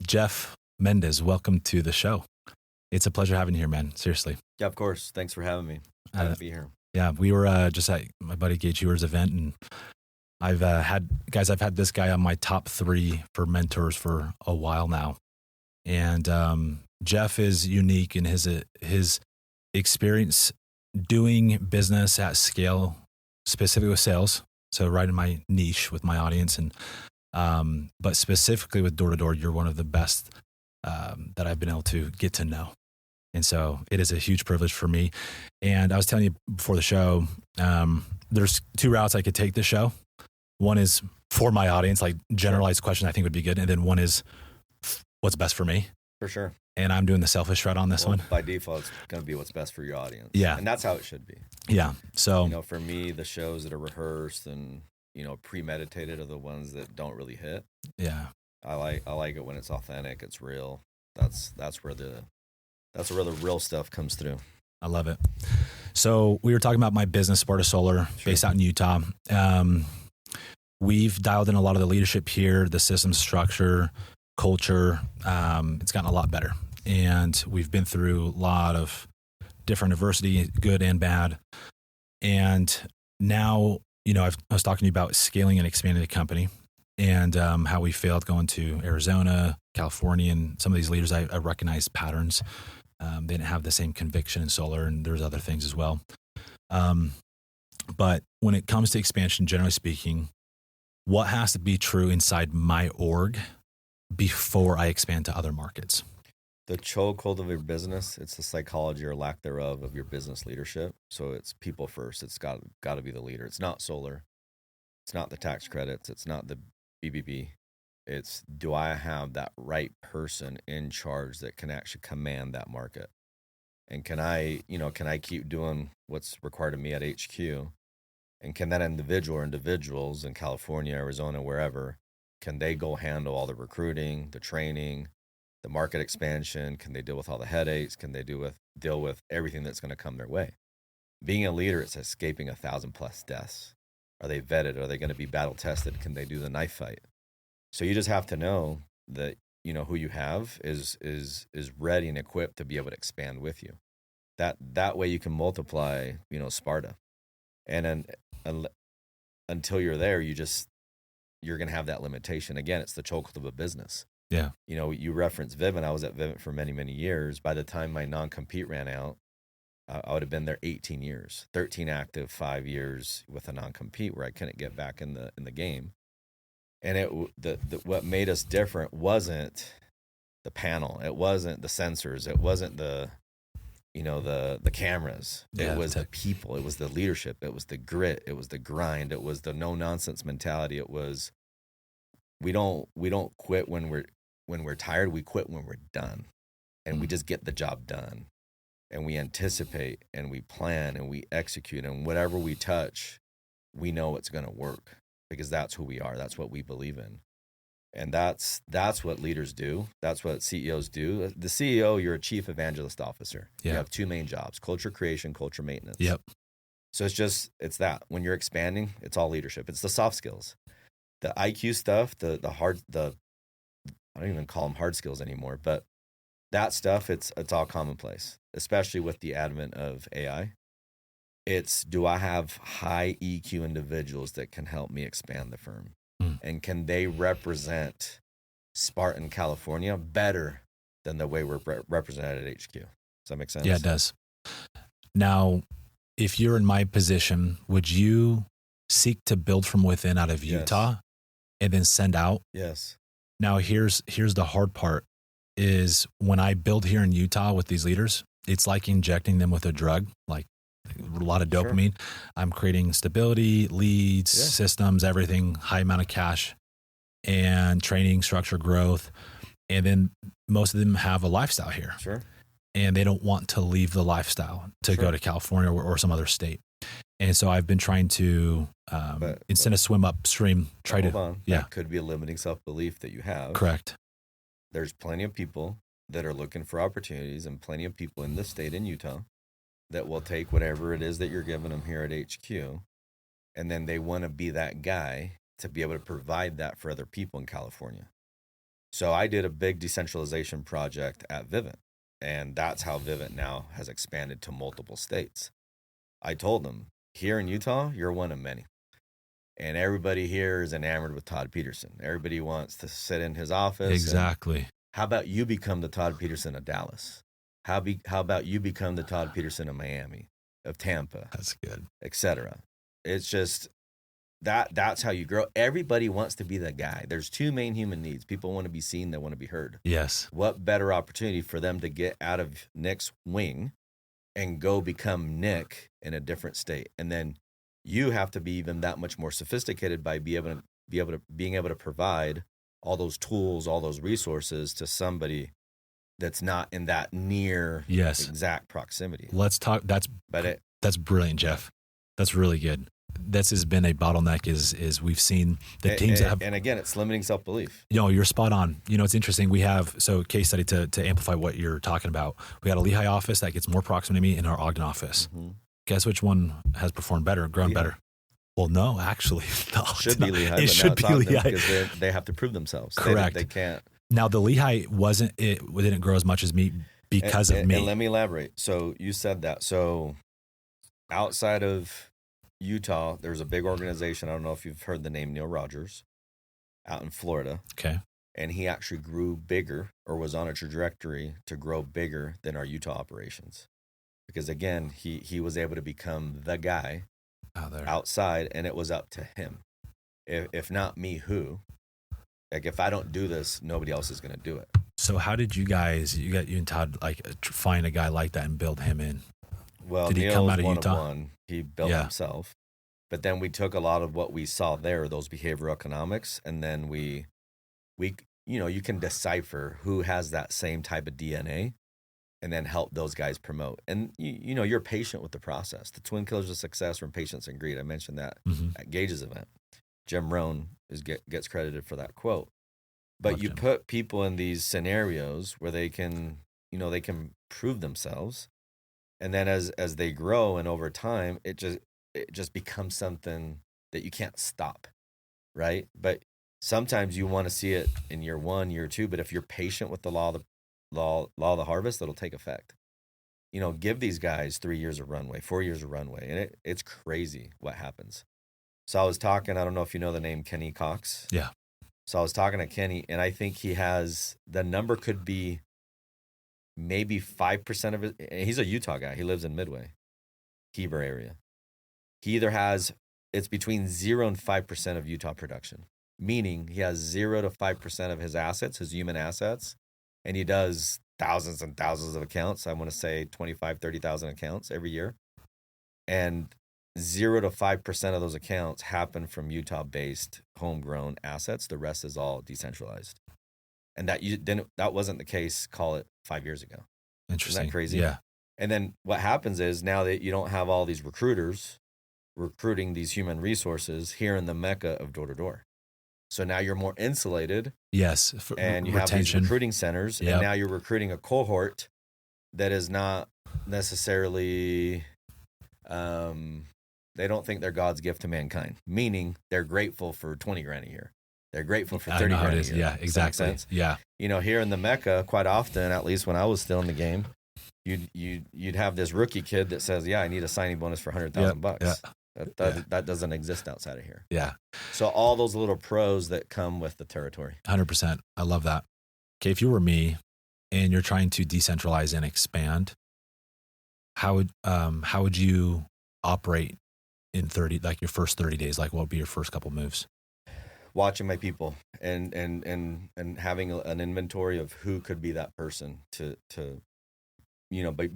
Jeff Mendez, welcome to the show. It's a pleasure having you here, man. Seriously. Yeah, of course. Thanks for having me. Glad to be here. Yeah, we were just at my buddy Gage Ewer's event, and I've had this guy on my top 3 for mentors for a while now. And Jeff is unique in his experience doing business at scale, specifically with sales. So right in my niche with my audience, and but specifically with door to door, you're one of the best that I've been able to get to know. And so it is a huge privilege for me. And I was telling you before the show, there's 2 routes I could take this show. One is for my audience, like generalized question I think would be good. And then one is what's best for me. For sure. And I'm doing the selfish route on this one. By default, it's going to be what's best for your audience. Yeah. And that's how it should be. Yeah. So, for me, the shows that are rehearsed and, premeditated are the ones that don't really hit. Yeah. I like it when it's authentic, it's real. That's where the real stuff comes through. I love it. So we were talking about my business, Sparta Solar, based out in Utah. We've dialed in a lot of the leadership here, the system structure, culture. It's gotten a lot better. And we've been through a lot of different adversity, good and bad. And now, I was talking to you about scaling and expanding the company, and how we failed going to Arizona, California, and some of these leaders, I recognized patterns. They didn't have the same conviction in solar, and there's other things as well. But when it comes to expansion, generally speaking, what has to be true inside my org before I expand to other markets? The chokehold of your business, it's the psychology or lack thereof of your business leadership. So it's people first. It's got to be the leader. It's not solar. It's not the tax credits. It's not the BBB. It's, do I have that right person in charge that can actually command that market? And can I keep doing what's required of me at HQ? And can that individual or individuals in California, Arizona, wherever, can they go handle all the recruiting, the training, the market expansion? Can they deal with all the headaches? Can they deal with everything that's going to come their way? Being a leader, it's escaping 1,000+ deaths. Are they vetted? Are they going to be battle tested? Can they do the knife fight? So you just have to know that who you have is ready and equipped to be able to expand with you. That way you can multiply Sparta. And then until you're there, you're going to have that limitation. Again, it's the chokehold of a business. Yeah. You referenced Vivint. I was at Vivint for many, many years. By the time my non-compete ran out, I would have been there 18 years, 13 active, 5 years with a non-compete where I couldn't get back in the game. And what made us different wasn't the panel. It wasn't the sensors. It wasn't the cameras. Yeah, it was the people. It was the leadership. It was the grit. It was the grind. It was the no nonsense mentality. It was, we don't quit when we're tired. We quit when we're done, and we just get the job done, and we anticipate and we plan and we execute, and whatever we touch, we know it's going to work because that's who we are. That's what we believe in. And that's what leaders do. That's what CEOs do. The CEO, you're a chief evangelist officer. Yeah. You have 2 main jobs: culture creation, culture maintenance. Yep. So it's that. When you're expanding, it's all leadership. It's the soft skills. The IQ stuff, I don't even call them hard skills anymore, but that stuff, it's all commonplace, especially with the advent of AI. It's, do I have high EQ individuals that can help me expand the firm? And can they represent Spartan, California better than the way we're represented at HQ? Does that make sense? Yeah, it does. Now, if you're in my position, would you seek to build from within out of Utah and then send out? Yes. Now, here's the hard part is when I build here in Utah with these leaders, it's like injecting them with a drug, like a lot of dopamine. Sure. I'm creating stability, leads, systems, everything, high amount of cash and training, structure, growth. And then most of them have a lifestyle here. Sure. And they don't want to leave the lifestyle to go to California or some other state. And so I've been trying to, instead of swim upstream, try to, hold on. That could be a limiting self-belief that you have. Correct. There's plenty of people that are looking for opportunities, and plenty of people in this state, in Utah, that will take whatever it is that you're giving them here at HQ, and then they want to be that guy to be able to provide that for other people in California. So I did a big decentralization project at Vivint, and that's how Vivint now has expanded to multiple states. I told them, here in Utah, you're one of many. And everybody here is enamored with Todd Peterson. Everybody wants to sit in his office. Exactly. How about you become the Todd Peterson of Dallas? How about you become the Todd Peterson of Miami, of Tampa? That's good. Etc. It's just that's how you grow. Everybody wants to be the guy. There's two main human needs. People want to be seen, they want to be heard. Yes. What better opportunity for them to get out of Nick's wing and go become Nick in a different state? And then you have to be even that much more sophisticated by being able to provide all those tools, all those resources to somebody that's not in that near exact proximity. Let's talk. That's brilliant, Jeff. That's really good. This has been a bottleneck is we've seen the teams that have, and again, it's limiting self-belief. You're spot on. It's interesting. We have, case study to amplify what you're talking about. We got a Lehigh office that gets more proximity to me in our Ogden office. Mm-hmm. Guess which one has performed better, grown better? Well, no, actually. Should be Lehigh. It should be Lehigh. Because they have to prove themselves. Correct. They can't. Now, the Lehigh didn't grow as much as me because of me. And let me elaborate. So you said that. So outside of Utah, there's a big organization. I don't know if you've heard the name Neil Rogers out in Florida. Okay. And he actually grew bigger, or was on a trajectory to grow bigger than our Utah operations. Because again, he was able to become the guy outside, and it was up to him. If not me, who? Like, if I don't do this, nobody else is going to do it. So how did you and Todd find a guy like that and build him in? Well, did he come out of Utah? He built himself. But then we took a lot of what we saw there, those behavioral economics, and then we you can decipher who has that same type of DNA, and then help those guys promote. And you're patient with the process. The twin killers of success from patience and greed. I mentioned that at Gage's event. Jim Rohn gets credited for that quote. But Love you Jim. put people in these scenarios where they can prove themselves, and then as they grow and over time, it just becomes something that you can't stop, right? But sometimes you want to see it in year 1, year 2. But if you're patient with the law of the harvest, it'll take effect. Give these guys 3 years of runway, 4 years of runway, and it's crazy what happens. So I was talking, I don't know if you know the name Kenny Cox. Yeah. So I was talking to Kenny, and I think the number could be maybe 5% of it. He's a Utah guy. He lives in Midway, Heber area. He either has, it's between 0 and 5% of Utah production, meaning he has 0 to 5% of his assets, his human assets, and he does thousands and thousands of accounts. I want to say 25, 30,000 accounts every year. And 0 to 5% of those accounts happen from Utah-based homegrown assets. The rest is all decentralized. And that wasn't the case, call it 5 years ago. Interesting. Isn't that crazy? Yeah. And then what happens is, now that you don't have all these recruiters recruiting these human resources here in the mecca of door-to-door. So now you're more insulated. Yes. And you have these recruiting centers. Yep. And now you're recruiting a cohort that is not necessarily... they don't think they're God's gift to mankind, meaning they're grateful for 20 grand a year. They're grateful for 30 grand a year. Yeah, exactly. Yeah. Here in the Mecca, quite often, at least when I was still in the game, you'd have this rookie kid that says, "Yeah, I need a signing bonus for $100,000." Yeah. That doesn't exist outside of here. Yeah. So all those little pros that come with the territory. 100%. I love that. Okay, if you were me and you're trying to decentralize and expand, how would you operate in your first 30 days? Like, what would be your first couple moves? Watching my people and having an inventory of who could be that person to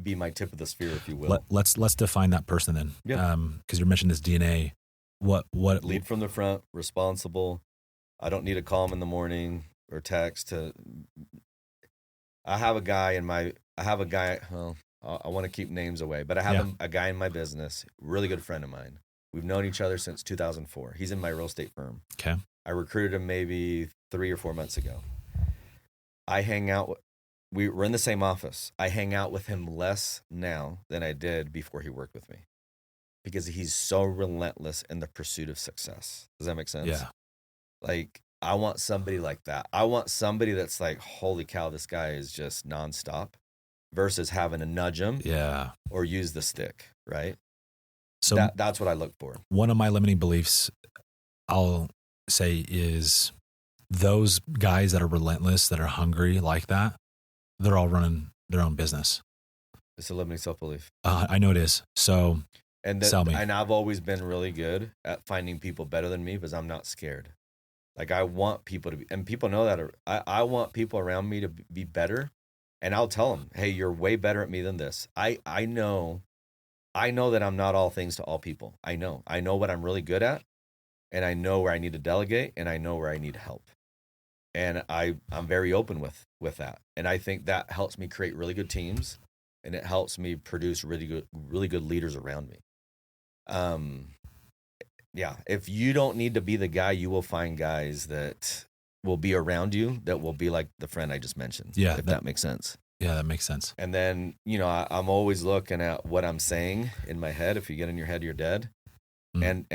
be my tip of the spear, if you will. Let's define that person then. Yeah. Because you mentioned this DNA. What lead from the front, responsible. I don't need to call him in the morning or text I have a guy. Well, I want to keep names away, but I have a guy in my business, really good friend of mine. We've known each other since 2004. He's in my real estate firm. Okay. I recruited him maybe 3 or 4 months ago. I hang out. We're in the same office. I hang out with him less now than I did before he worked with me, because he's so relentless in the pursuit of success. Does that make sense? Yeah. Like, I want somebody like that. I want somebody that's like, holy cow, this guy is just nonstop, versus having to nudge him Yeah. or use the stick, right? So That's what I look for. one of my limiting beliefs, I'll say, is those guys that are relentless, that are hungry like that, they're all running their own business. It's a limiting self-belief. I know it is. So sell me. And I've always been really good at finding people better than me because I'm not scared. Like I want people to be, and people know that. I want people around me to be better, and I'll tell them, hey, you're way better at me than this. I know that I'm not all things to all people. I know what I'm really good at, and I know where I need to delegate, and I know where I need help. And I'm very open with that. And I think that helps me create really good teams, and it helps me produce really good leaders around me. Yeah, if you don't need to be the guy, you will find guys that will be around you that will be like the friend I just mentioned. Yeah, if that makes sense. Yeah, that makes sense. And then, I'm always looking at what I'm saying in my head. If you get in your head, you're dead. And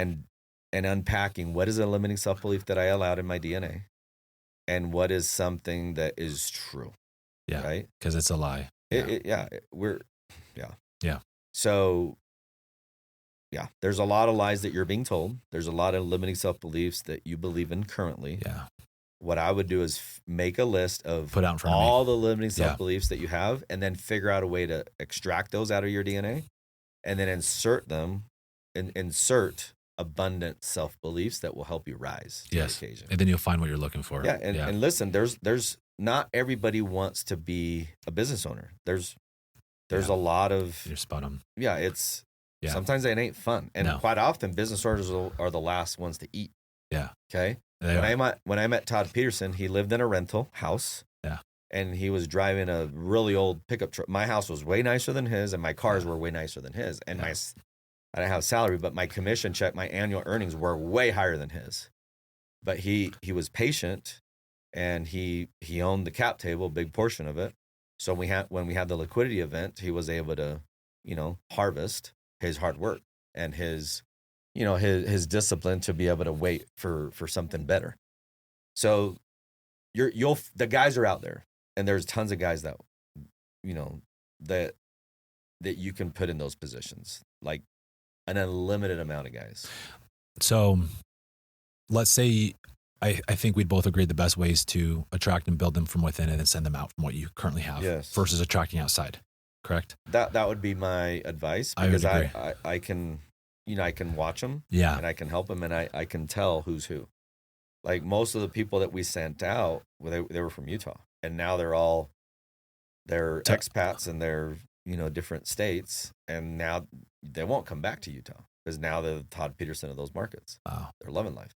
unpacking what is a limiting self-belief that I allowed in my DNA, and what is something that is true. Yeah, right? Because it's a lie. Yeah. So, yeah, there's a lot of lies that you're being told. There's a lot of limiting self-beliefs that you believe in currently. Yeah. What I would do is make a list of put out in front all of me. the limiting self-beliefs that you have, and then figure out a way to extract those out of your DNA, and then insert abundant self-beliefs that will help you rise to the occasion. And then you'll find what you're looking for. Yeah, and listen, there's not everybody wants to be a business owner. There's a lot of, you're spot on. Yeah, sometimes it ain't fun, and quite often business owners are the last ones to eat. Yeah. Okay. When I met Todd Peterson, he lived in a rental house. Yeah. And he was driving a really old pickup truck. My house was way nicer than his, and my cars were way nicer than his. And I didn't have a salary, but my commission check, my annual earnings were way higher than his. But he was patient, and he owned the cap table, a big portion of it. So when we had the liquidity event, he was able to, harvest his hard work and his discipline to be able to wait for something better. So the guys are out there, and there's tons of guys that, that you can put in those positions, like an unlimited amount of guys. So let's say, I think we'd both agree the best ways to attract and build them from within and then send them out from what you currently have versus attracting outside. Correct? That would be my advice, because I can, I can watch them, and I can help them, and I can tell who's who. Like most of the people that we sent out, they were from Utah, and now they're expats in their different states, and now they won't come back to Utah because now they're the Todd Peterson of those markets. Wow, they're loving life.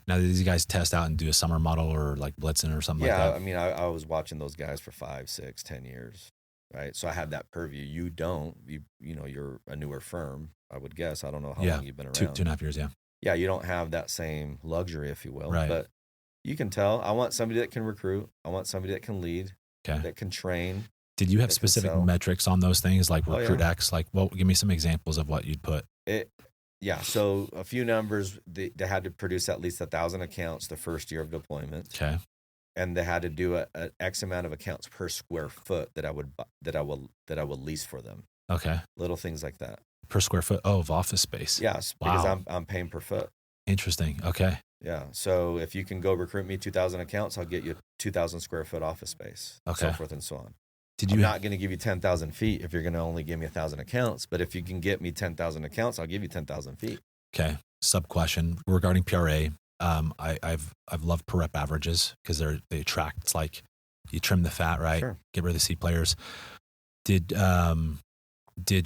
Now, do these guys test out and do a summer model or like blitzing or something like that? Yeah, I mean, I was watching those guys for 5, 6, 10 years. Right. So I had that purview. You don't, you're a newer firm, I would guess. I don't know how long you've been around. 2.5 years. Yeah. Yeah. You don't have that same luxury, if you will. Right. But you can tell. I want somebody that can recruit. I want somebody that can lead, that can train. Did you have specific metrics on those things, like recruit X? Like, give me some examples of what you'd put. Yeah. So a few numbers. They had to produce at least 1,000 accounts the first year of deployment. Okay. And they had to do an X amount of accounts per square foot that I would lease for them. Okay. Little things like that. Per square foot of office space. Yes, because I'm paying per foot. Interesting. Okay. Yeah. So if you can go recruit me 2,000 accounts, I'll get you 2,000 square foot office space. Okay. So forth and so on. I'm not going to give you 10,000 feet if you're going to only give me 1,000 accounts. But if you can get me 10,000 accounts, I'll give you 10,000 feet. Okay. Sub question regarding PRA. I've loved per rep averages because they attract. It's like you trim the fat, right? Sure. Get rid of the C players. Did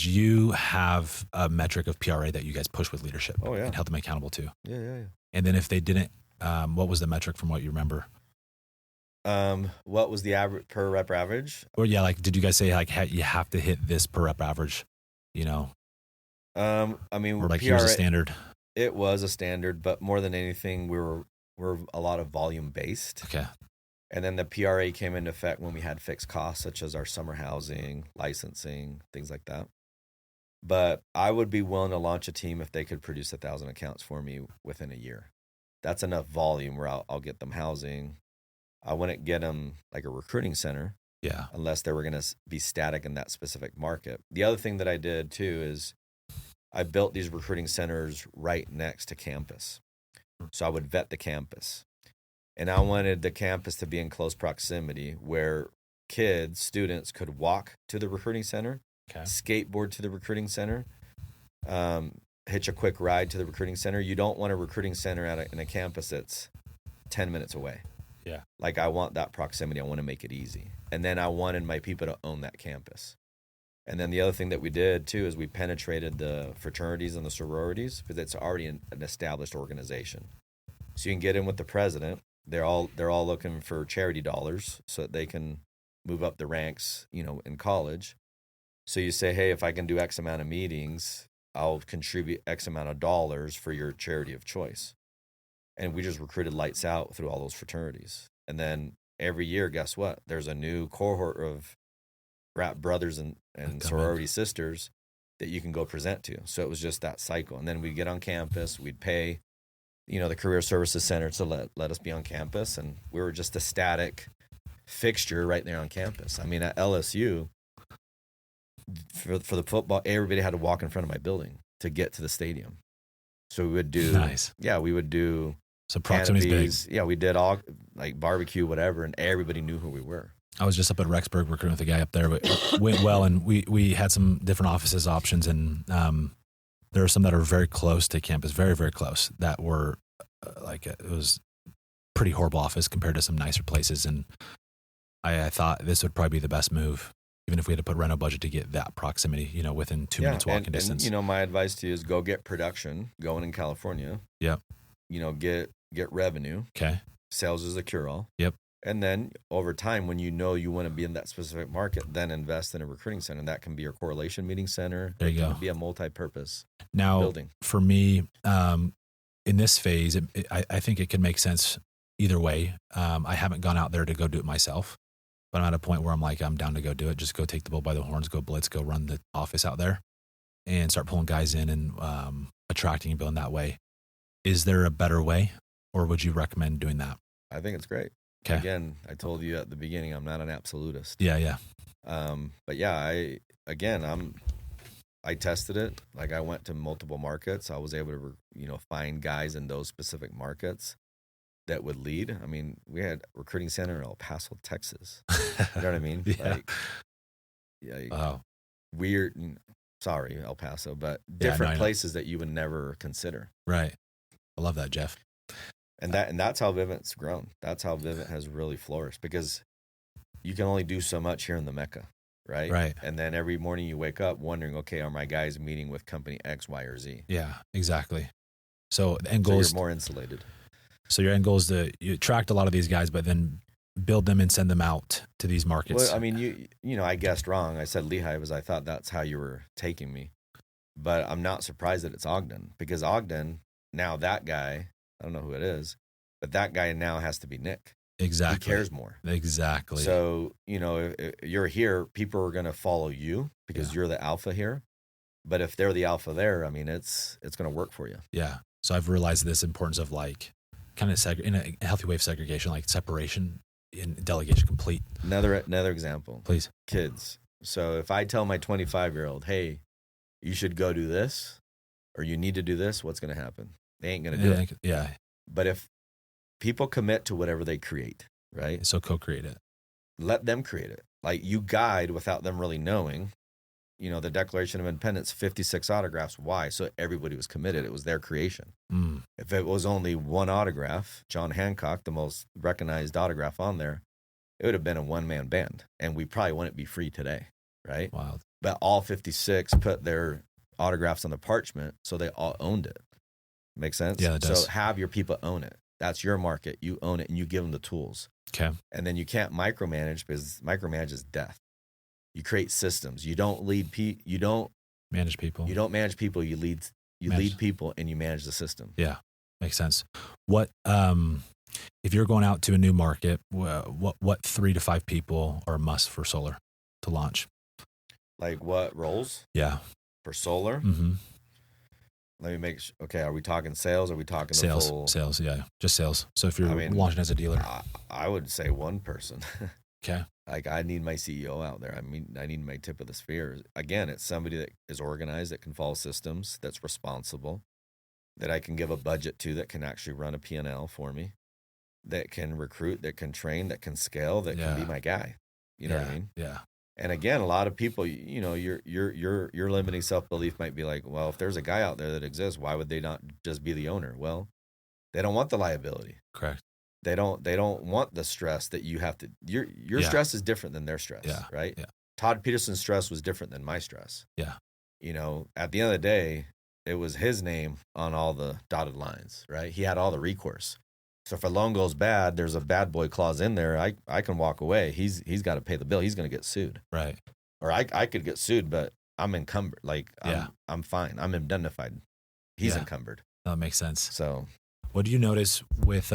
you have a metric of PRA that you guys push with leadership? Oh yeah. And held them accountable to? Yeah. And then if they didn't, what was the metric from what you remember? What was the average per rep average? Or did you guys say you have to hit this per rep average? I mean, or PRA, here's a standard. It was a standard, but more than anything, we're a lot of volume based. Okay. And then the PRA came into effect when we had fixed costs, such as our summer housing, licensing, things like that. But I would be willing to launch a team if they could produce 1,000 accounts for me within a year. that's enough volume where I'll get them housing. I wouldn't get them like a recruiting center. Yeah. Unless they were going to be static in that specific market. The other thing that I did too is I built these recruiting centers right next to campus. So I would vet the campus. And I wanted the campus to be in close proximity where students could walk to the recruiting center, skateboard to the recruiting center, hitch a quick ride to the recruiting center. You don't want a recruiting center in a campus that's 10 minutes away. Yeah. Like I want that proximity. I want to make it easy. And then I wanted my people to own that campus. And then the other thing that we did too is we penetrated the fraternities and the sororities because it's already an established organization. So you can get in with the president. They're all looking for charity dollars so that they can move up the ranks, in college. So you say, hey, if I can do X amount of meetings, I'll contribute X amount of dollars for your charity of choice. And we just recruited lights out through all those fraternities. And then every year, guess what? There's a new cohort of frat brothers and sorority sisters that you can go present to. So it was just that cycle. And then we'd get on campus, we'd pay, the Career Services Center to let us be on campus. And we were just a static fixture right there on campus. I mean, at LSU, for the football, everybody had to walk in front of my building to get to the stadium. So we would do, we would do so proximity's big. Yeah, we did all like barbecue, whatever, and everybody knew who we were. I was just up at Rexburg recruiting with a guy up there, but it went well, and we had some different offices options, and there are some that are very close to campus, very, very close, that were it was pretty horrible office compared to some nicer places, and I thought this would probably be the best move, even if we had to put rental budget to get that proximity, within 2 minutes walking distance. And, my advice to you is go get production going in California. Yep. Get revenue. Okay. Sales is a cure-all. Yep. And then over time, when you want to be in that specific market, then invest in a recruiting center. And that can be your correlation meeting center. There you go. It can be a multi-purpose building. For me, in this phase, I think it can make sense either way. I haven't gone out there to go do it myself, but I'm at a point where I'm down to go do it. Just go take the bull by the horns, go blitz, go run the office out there and start pulling guys in and attracting and building that way. Is there a better way, or would you recommend doing that? I think it's great. Okay. Again, I told you at the beginning, I'm not an absolutist. Yeah. But yeah, I tested it. Like I went to multiple markets. I was able to, find guys in those specific markets that would lead. I mean, we had a recruiting center in El Paso, Texas. You know what I mean? Wow. Weird. Sorry, El Paso, but different places that you would never consider. Right. I love that, Jeff. And that's how Vivint's grown. That's how Vivint has really flourished, because you can only do so much here in the Mecca, right? Right. And then every morning you wake up wondering, okay, are my guys meeting with company X, Y, or Z? Yeah, exactly. So the end goal is you're more insulated. So your end goal is to you attract a lot of these guys, but then build them and send them out to these markets. Well, I mean, I guessed wrong. I said Lehigh because I thought that's how you were taking me. But I'm not surprised that it's Ogden, because Ogden, now that guy, I don't know who it is, but that guy now has to be Nick. Exactly. He cares more. Exactly. So, if you're here, people are going to follow you because you're the alpha here. But if they're the alpha there, I mean, it's going to work for you. Yeah. So I've realized this importance of kind of in a healthy way of segregation, like separation in delegation complete. Another example. Please. Kids. So if I tell my 25-year-old, hey, you should go do this, or you need to do this, what's going to happen? They ain't going to do it. Yeah. But if people commit to whatever they create, right? So co-create it. Let them create it. Like you guide without them really knowing. The Declaration of Independence, 56 autographs. Why? So everybody was committed. It was their creation. If it was only one autograph, John Hancock, the most recognized autograph on there, it would have been a one-man band. And we probably wouldn't be free today, right? Wild. But all 56 put their autographs on the parchment, so they all owned it. Make sense? Yeah, it does. So have your people own it. That's your market. You own it, and you give them the tools. Okay. And then you can't micromanage, because micromanage is death. You create systems. You don't you don't manage people. You don't manage people. You lead people, and you manage the system. Yeah, makes sense. What if you're going out to a new market? What 3 to 5 people are a must for solar to launch? Like what roles? Yeah, for solar. Mm-hmm. let me make sure. Okay, are we talking sales? Are we talking Sales, the full? sales, yeah, just sales. So if you're I mean, launching as a dealer, I would say one person. okay, Like I need my CEO out there. I mean, I need my tip of the spear. Again, it's somebody that is organized, that can follow systems, that's responsible, that I can give a budget to, that can actually run a P&L for me, that can recruit, that can train, that can scale, that can be my guy. You know what I mean? Yeah. And again, a lot of people, you know, your limiting self-belief might be like, well, if there's a guy out there that exists, why would they not just be the owner? Well, they don't want the liability. Correct. They don't want the stress that you have to. Your stress is different than their stress, right? Yeah. Todd Peterson's stress was different than my stress. Yeah. You know, at the end of the day, it was his name on all the dotted lines, right? He had all the recourse. So if a loan goes bad, there's a bad boy clause in there. I can walk away. He's got to pay the bill. He's going to get sued, right? Or I could get sued, but I'm encumbered. Like I'm fine. I'm indemnified. He's encumbered. That makes sense. So, what do you notice with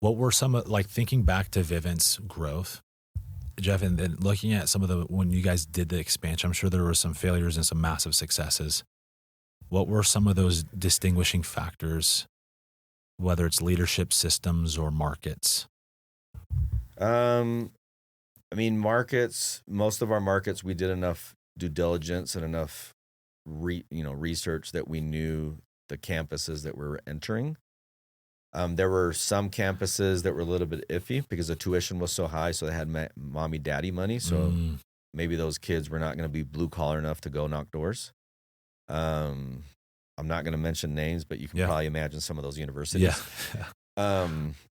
what were some of, like, thinking back to Vivint's growth, Jeff, and then looking at some of the, when you guys did the expansion, I'm sure there were some failures and some massive successes. What were some of those distinguishing factors, whether it's leadership, systems, or markets? I mean, markets, most of our markets, we did enough due diligence and enough research that we knew the campuses that we were entering. There were some campuses that were a little bit iffy because the tuition was so high, so they had mommy, daddy money. So maybe those kids were not going to be blue collar enough to go knock doors. I'm not going to mention names, but you can probably imagine some of those universities. Yeah.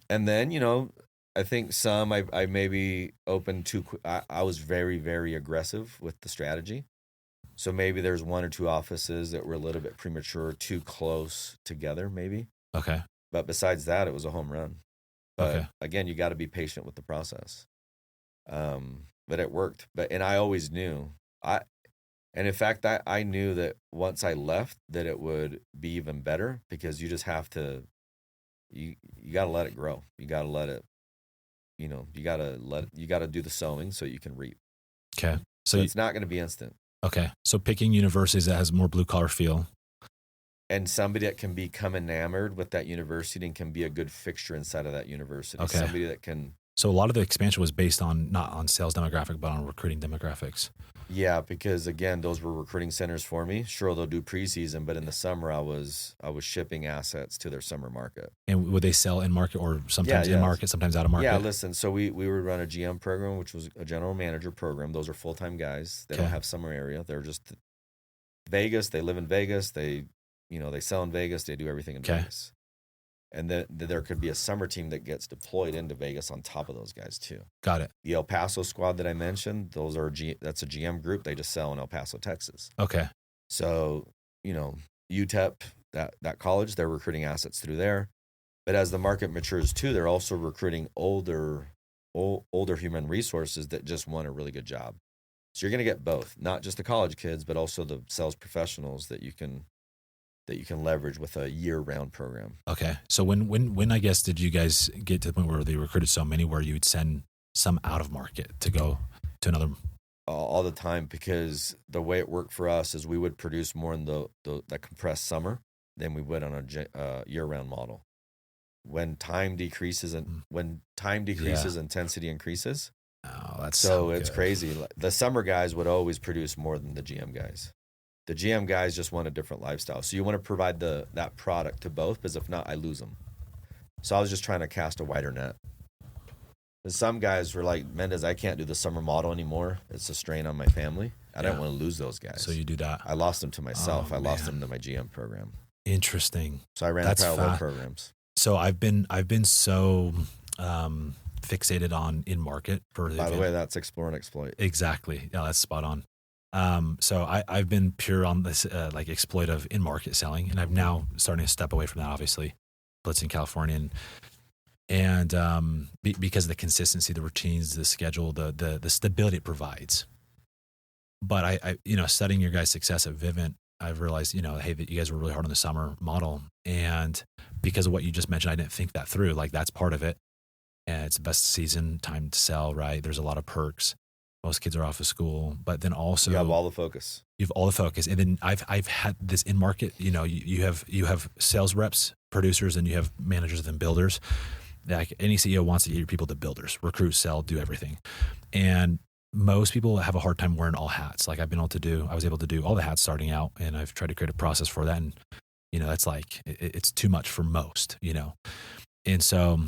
And then, you know, I think some I maybe opened too. I was very, very aggressive with the strategy. So maybe there's one or two offices that were a little bit premature, too close together, maybe. Okay. But besides that, it was a home run. But again, you got to be patient with the process. But it worked. And I always knew. And in fact, I knew that once I left, that it would be even better, because you just have to. You got to let it grow. You got to let it. You know, you got to do the sowing so you can reap. Okay. So it's not going to be instant. Okay. So picking universities that has more blue collar feel. And somebody that can become enamored with that university and can be a good fixture inside of that university. Okay. Somebody that can. So a lot of the expansion was based on not on sales demographic, but on recruiting demographics. Yeah, because again, those were recruiting centers for me. Sure, they'll do preseason, but in the summer, I was shipping assets to their summer market. And would they sell in market, or sometimes in market, sometimes out of market? Yeah, listen. So we would run a GM program, which was a general manager program. Those are full-time guys. They don't have summer area. They're just Vegas. They live in Vegas. They sell in Vegas. They do everything in Vegas. And then there could be a summer team that gets deployed into Vegas on top of those guys too. Got it. The El Paso squad that I mentioned, that's a GM group. They just sell in El Paso, Texas. Okay. So, UTEP, that college, they're recruiting assets through there. But as the market matures too, they're also recruiting older human resources that just want a really good job. So you're going to get both, not just the college kids, but also the sales professionals that you can leverage with a year-round program. Okay. So when I guess did you guys get to the point where they recruited so many where you would send some out of market to go to another? All the time, because the way it worked for us is we would produce more in the compressed summer than we would on a year-round model. When time decreases intensity increases. Oh, that's so it's crazy. The summer guys would always produce more than the GM guys. The GM guys just want a different lifestyle. So you want to provide that product to both, because if not, I lose them. So I was just trying to cast a wider net. And some guys were like, Mendez, I can't do the summer model anymore. It's a strain on my family. I don't want to lose those guys. So you do that. I lost them to myself. I lost them to my GM program. Interesting. So I ran the parallel programs. So I've been so fixated on in market for. By the way, that's explore and exploit. Exactly. Yeah, that's spot on. So I've been pure on this like exploitive in market selling, and I'm now starting to step away from that. Obviously, blitzing California, and because of the consistency, the routines, the schedule, the stability it provides. But I studying your guys' success at Vivint, I've realized hey, that you guys were really hard on the summer model, and because of what you just mentioned, I didn't think that through. Like that's part of it, and it's the best season time to sell. Right? There's a lot of perks. Most kids are off of school, but then also You have all the focus. You have all the focus. And then I've had this in market, you have sales reps, producers, and you have managers and builders. Like any CEO wants to get your people to builders, recruit, sell, do everything. And most people have a hard time wearing all hats. Like I was able to do all the hats starting out, and I've tried to create a process for that. And, that's like, it's too much for most, And so,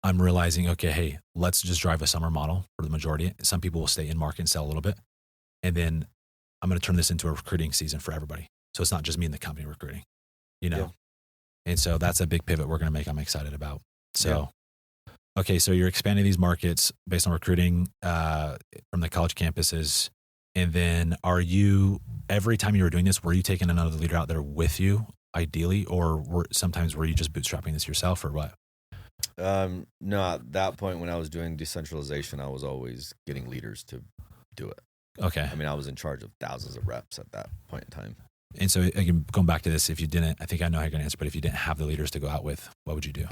I'm realizing, okay, hey, let's just drive a summer model for the majority. Some people will stay in market and sell a little bit. And then I'm going to turn this into a recruiting season for everybody. So it's not just me and the company recruiting, Yeah. And so that's a big pivot we're going to make. I'm excited about. So, Okay. So you're expanding these markets based on recruiting, from the college campuses. And then every time you were doing this, were you taking another leader out there with you ideally, or sometimes were you just bootstrapping this yourself or what? No, at that point when I was doing decentralization, I was always getting leaders to do it. Okay. I mean, I was in charge of thousands of reps at that point in time. And so again, going back to this, if you didn't, I think I know how you're going to answer, but if you didn't have the leaders to go out with, what would you do?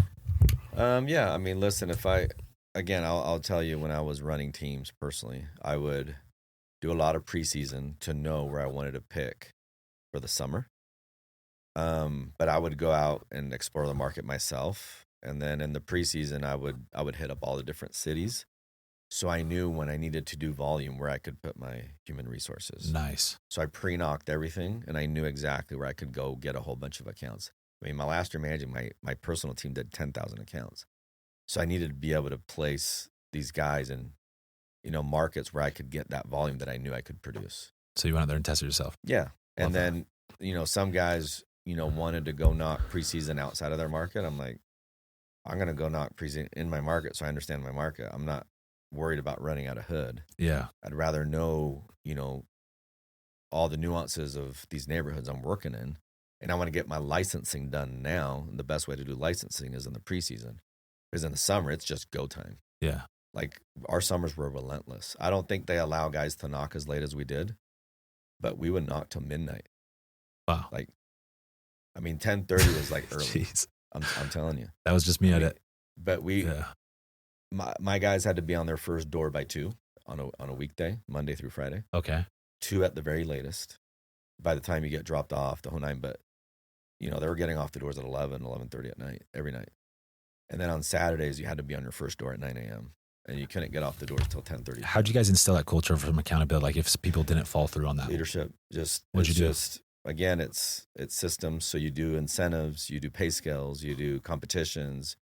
Yeah, I mean, listen, I'll tell you, when I was running teams personally, I would do a lot of preseason to know where I wanted to pick for the summer. But I would go out and explore the market myself. And then in the preseason, I would hit up all the different cities. So I knew when I needed to do volume where I could put my human resources. Nice. So I pre-knocked everything, and I knew exactly where I could go get a whole bunch of accounts. I mean, my last year managing, my personal team did 10,000 accounts. So I needed to be able to place these guys in, markets where I could get that volume that I knew I could produce. So you went out there and tested yourself. Yeah. And then, some guys, wanted to go knock preseason outside of their market. I'm like, I'm going to go knock preseason in my market so I understand my market. I'm not worried about running out of hood. Yeah. I'd rather know, all the nuances of these neighborhoods I'm working in. And I want to get my licensing done now. And the best way to do licensing is in the preseason. Because in the summer, it's just go time. Yeah. Like our summers were relentless. I don't think they allow guys to knock as late as we did, but we would knock till midnight. Wow. 10:30 was like early. Jeez. I'm telling you. That was just me at it. But my guys had to be on their first door by 2 on a weekday, Monday through Friday. Okay. 2 at the very latest. By the time you get dropped off, the whole nine. But, they were getting off the doors at 11:30 at night, every night. And then on Saturdays, you had to be on your first door at 9 a.m. And you couldn't get off the doors till 10:30. How'd you guys instill that culture from accountability? Like if people didn't fall through on that? Leadership. What'd you do? Again, it's systems. So you do incentives, you do pay scales, you do competitions,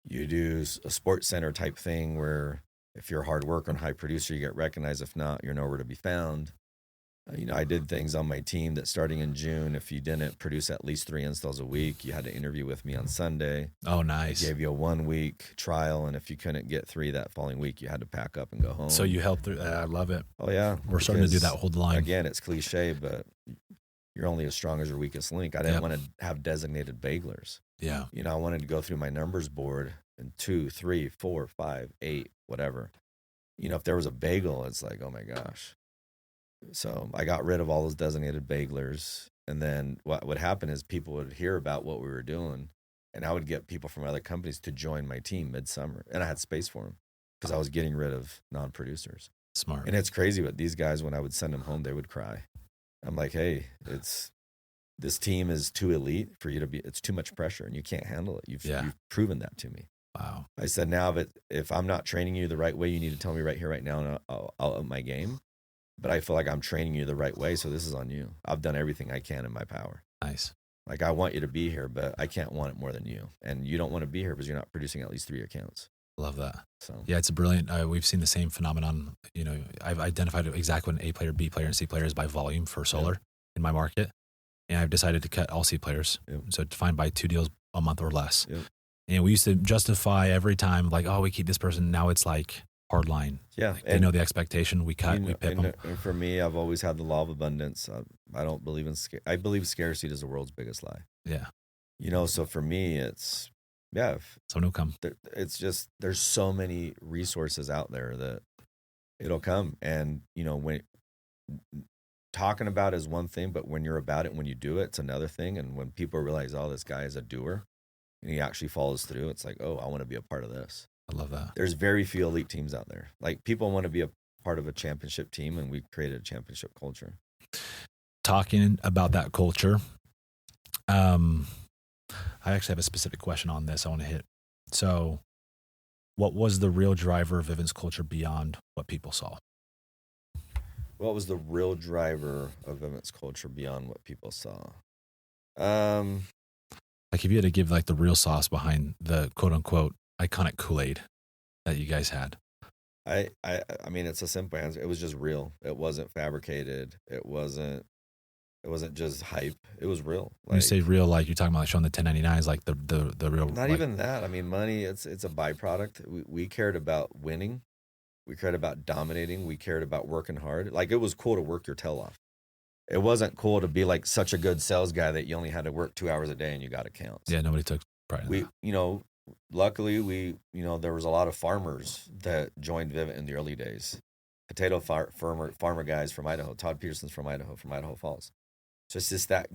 you do a sports center type thing where if you're a hard worker and high producer, you get recognized. If not, you're nowhere to be found. I did things on my team that starting in June, if you didn't produce at least 3 installs a week, you had to interview with me on Sunday. Oh, nice. I gave you a 1-week trial, and if you couldn't get 3 that following week, you had to pack up and go home. So you helped through that. I love it. Oh, yeah. We're starting to do that whole line. Again, it's cliche, but you're only as strong as your weakest link. I didn't want to have designated baglers. Yeah. I wanted to go through my numbers board and 2, 3, 4, 5, 8, whatever. If there was a bagel, it's like, oh my gosh. So I got rid of all those designated baglers. And then what would happen is people would hear about what we were doing, and I would get people from other companies to join my team midsummer. And I had space for them because I was getting rid of non-producers. Smart. And it's crazy, but these guys, when I would send them home, they would cry. I'm like, hey, this team is too elite for you to be. It's too much pressure, and you can't handle it. You've proven that to me. Wow. I said, now, if I'm not training you the right way, you need to tell me right here, right now, and I'll up my game. But I feel like I'm training you the right way, so this is on you. I've done everything I can in my power. Nice. Like, I want you to be here, but I can't want it more than you. And you don't want to be here because you're not producing at least 3 accounts. Love that. So yeah, it's a brilliant. We've seen the same phenomenon. I've identified exactly what an A player, B player, and C player is by volume for solar in my market, and I've decided to cut all C players. Yep. So defined by 2 deals a month or less. Yep. And we used to justify every time, like, oh, we keep this person. Now it's like hard line. Yeah, like they know the expectation. We cut. We pip them. And for me, I've always had the law of abundance. I don't believe in. I believe scarcity is the world's biggest lie. Yeah. So for me, it's So no come. It's just there's so many resources out there that it'll come. And when talking about it is one thing, but when you're about it, when you do it, it's another thing. And when people realize, oh, this guy is a doer, and he actually follows through, it's like, oh, I want to be a part of this. I love that. There's very few elite teams out there. Like, people want to be a part of a championship team, and we created a championship culture. Talking about that culture, I actually have a specific question on this I want to hit. So, what was the real driver of Vivint's culture beyond what people saw? What was the real driver of Vivint's culture beyond what people saw? Like, if you had to give like the real sauce behind the quote unquote iconic Kool-Aid that you guys had. I mean, it's a simple answer. It was just real. It wasn't fabricated. It wasn't just hype. It was real. When you say real, like you're talking about like showing the 1099s, like the real. Not even that. I mean, money. It's a byproduct. We cared about winning. We cared about dominating. We cared about working hard. Like, it was cool to work your tail off. It wasn't cool to be like such a good sales guy that you only had to work 2 hours a day and you got accounts. Yeah, nobody took pride in that. Luckily, there was a lot of farmers that joined Vivint in the early days. Potato farmer guys from Idaho. Todd Peterson's from Idaho Falls. So it's just that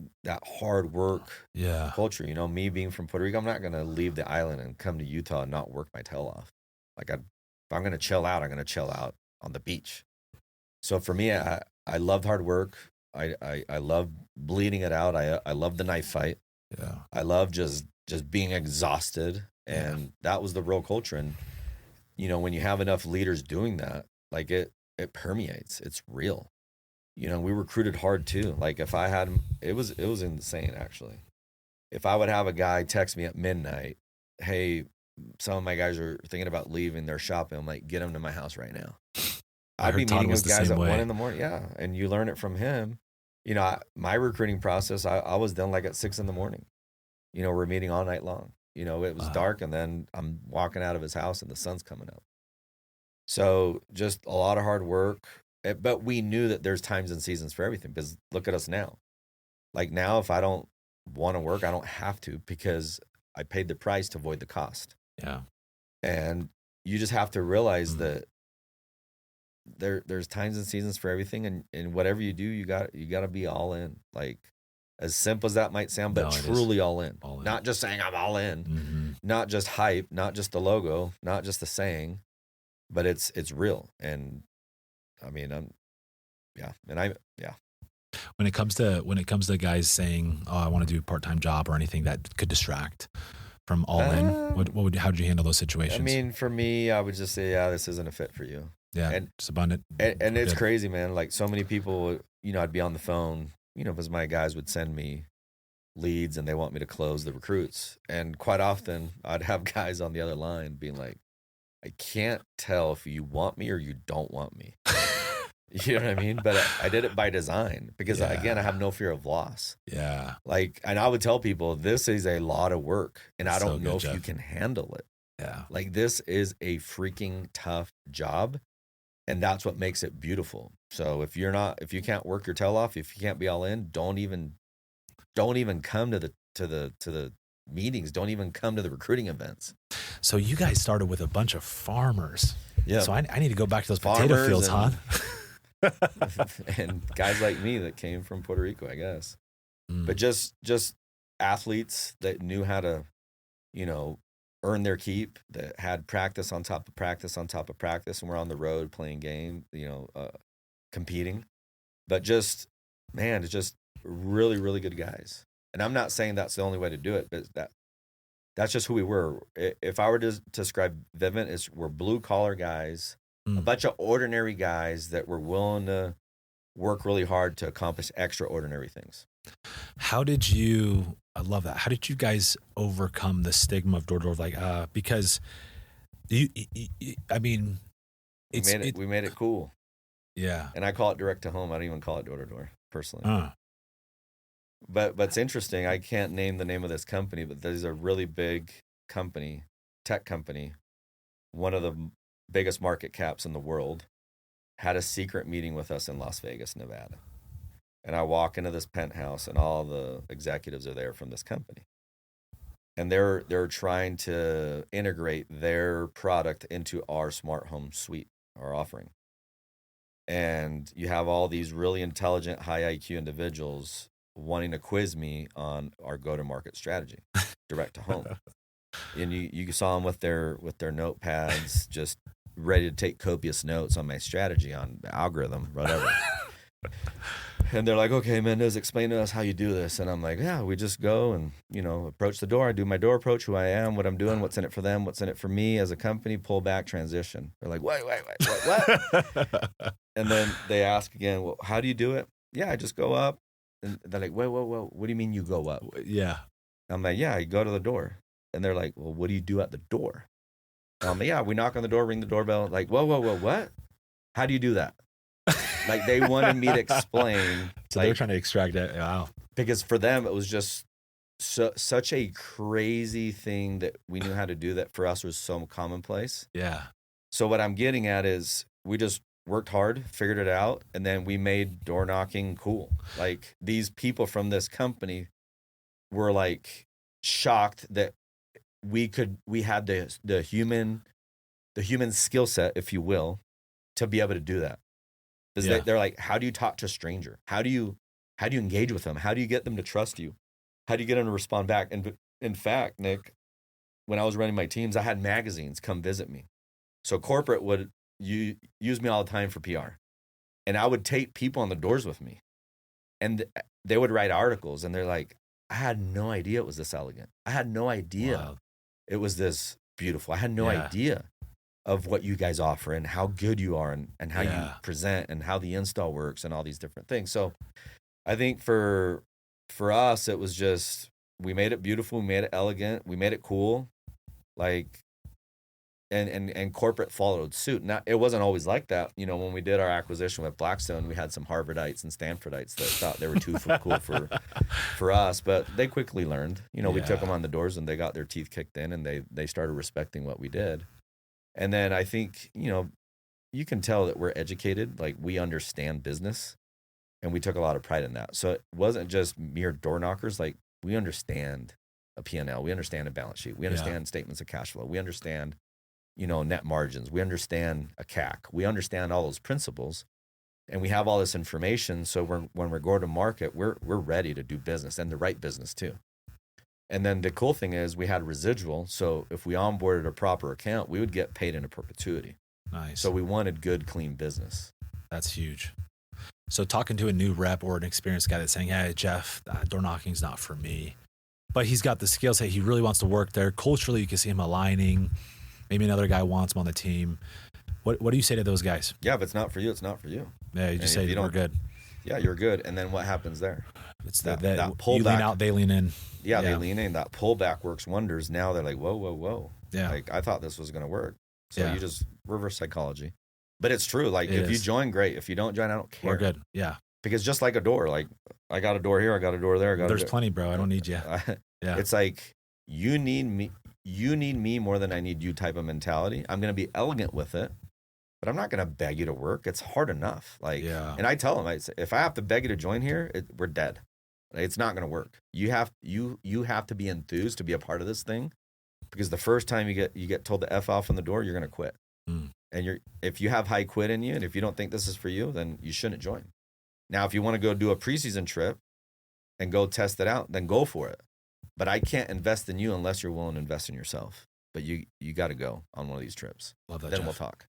hard work culture. Me being from Puerto Rico, I'm not going to leave the island and come to Utah and not work my tail off. Like, if I'm going to chill out, I'm going to chill out on the beach. So for me, I loved hard work. I love bleeding it out. I love the knife fight. Yeah. I love just being exhausted, and that was the real culture. And when you have enough leaders doing that, like, it permeates. It's real. We recruited hard too. Like, if I had, it was insane actually. If I would have a guy text me at midnight, "Hey, some of my guys are thinking about leaving. They're shopping." I'm like, "Get them to my house right now." I'd be meeting with guys at 1 a.m. Yeah, and you learn it from him. My recruiting process, I was done like at 6 a.m. We're meeting all night long. It was dark, and then I'm walking out of his house and the sun's coming up. So just a lot of hard work. But we knew that there's times and seasons for everything, because look at us now. Like, now, if I don't want to work, I don't have to, because I paid the price to avoid the cost. Yeah. And you just have to realize that there's times and seasons for everything, and whatever you do, you got to be all in. Like, as simple as that might sound, but truly all in. Not just saying I'm all in, not just hype, not just the logo, not just the saying, but it's real. And I mean, When it comes to guys saying, "Oh, I want to do a part-time job," or anything that could distract from all in, how did you handle those situations? I mean, for me, I would just say, "Yeah, this isn't a fit for you." Yeah, and just abundant. And it's crazy, man. Like, so many people, I'd be on the phone, because my guys would send me leads and they want me to close the recruits, and quite often I'd have guys on the other line being like, "I can't tell if you want me or you don't want me." You know what I mean? But I did it by design, because again, I have no fear of loss. Yeah. Like, and I would tell people, this is a lot of work, and I don't know if you can handle it. Yeah. Like, this is a freaking tough job, and that's what makes it beautiful. So if you can't work your tail off, if you can't be all in, don't even come to the meetings. Don't even come to the recruiting events. So you guys started with a bunch of farmers. Yeah. So I need to go back to those potato fields, huh? And guys like me that came from Puerto Rico, I guess. But just athletes that knew how to, earn their keep, that had practice on top of practice on top of practice, and we're on the road playing game, competing. But it's just really, really good guys. And I'm not saying that's the only way to do it, but that's just who we were. If I were to describe Vivint, we're blue collar guys, a bunch of ordinary guys that were willing to work really hard to accomplish extraordinary things. I love that. How did you guys overcome the stigma of door-to-door? Like, because we made it cool. Yeah. And I call it direct to home. I don't even call it door-to-door personally. But it's interesting. I can't name the name of this company, but there's a really big company, tech company, one of the biggest market caps in the world, had a secret meeting with us in Las Vegas, Nevada. And I walk into this penthouse, and all the executives are there from this company. And they're trying to integrate their product into our smart home suite, our offering. And you have all these really intelligent, high IQ individuals wanting to quiz me on our go-to-market strategy, direct to home. And you saw them with their notepads, just ready to take copious notes on my strategy, on the algorithm, whatever. And they're like, okay, Mendez, explain to us how you do this. And I'm like, yeah, we just go and, approach the door. I do my door approach, who I am, what I'm doing, what's in it for them, what's in it for me as a company, pull back, transition. They're like, wait, what? And then they ask again, well, how do you do it? Yeah, I just go up. And they're like, wait, what do you mean you go up? Yeah. I'm like, yeah, I go to the door. And they're like, well, what do you do at the door? And I'm like, yeah, we knock on the door, ring the doorbell. Like, whoa, what? How do you do that? Like, they wanted me to explain. So they're trying to extract it. Wow. Because for them, it was just such a crazy thing that we knew how to do that for us was so commonplace. Yeah. So what I'm getting at is we just worked hard, figured it out, and then we made door knocking cool. Like, these people from this company were like shocked that we had the human skill set, if you will, to be able to do that. Because they're like, how do you talk to a stranger? How do you engage with them? How do you get them to trust you? How do you get them to respond back? And in fact, Nick, when I was running my teams, I had magazines come visit me. So corporate would use me all the time for PR. And I would take people on the doors with me. And they would write articles. And they're like, I had no idea it was this elegant. I had no idea it was this beautiful. I had no idea of what you guys offer and how good you are and how you present and how the install works and all these different things. So I think for us, it was just, we made it beautiful. We made it elegant. We made it cool. Like, and corporate followed suit. Now, it wasn't always like that. When we did our acquisition with Blackstone, we had some Harvardites and Stanfordites that thought they were too cool for us, but they quickly learned. We took them on the doors and they got their teeth kicked in and they started respecting what we did. And then I think, you can tell that we're educated, like we understand business, and we took a lot of pride in that. So it wasn't just mere door knockers. Like, we understand a P&L, we understand a balance sheet, we understand statements of cash flow, we understand, net margins, we understand a CAC, we understand all those principles, and we have all this information. So when we're going to market, we're ready to do business, and the right business too. And then the cool thing is we had residual. So if we onboarded a proper account, we would get paid into perpetuity. Nice. So we wanted good, clean business. That's huge. So talking to a new rep or an experienced guy that's saying, hey, Jeff, door knocking's not for me, but he's got the skill set. He really wants to work there. Culturally, you can see him aligning. Maybe another guy wants him on the team. What do you say to those guys? Yeah, if it's not for you, it's not for you. Yeah, you just say we're good. Yeah, you're good. And then what happens there? It's that pullback. You lean out, they lean in. Yeah, they lean in. That pullback works wonders. Now they're like, whoa. Yeah. Like, I thought this was going to work. So you just reverse psychology. But it's true. Like, if you join, great. If you don't join, I don't care. We're good. Yeah. Because just like a door, like, I got a door here, I got a door there. There's plenty, bro. I don't need you. Yeah. It's like, you need me more than I need you type of mentality. I'm going to be elegant with it, but I'm not going to beg you to work. It's hard enough. Like, and I tell them, if I have to beg you to join here, we're dead. It's not going to work. You have to be enthused to be a part of this thing, because the first time you get told to F off on the door, you're going to quit. And if you have high quit in you, and if you don't think this is for you, then you shouldn't join. Now, if you want to go do a preseason trip and go test it out, then go for it. But I can't invest in you unless you're willing to invest in yourself. But you got to go on one of these trips. Love that. Then we'll talk.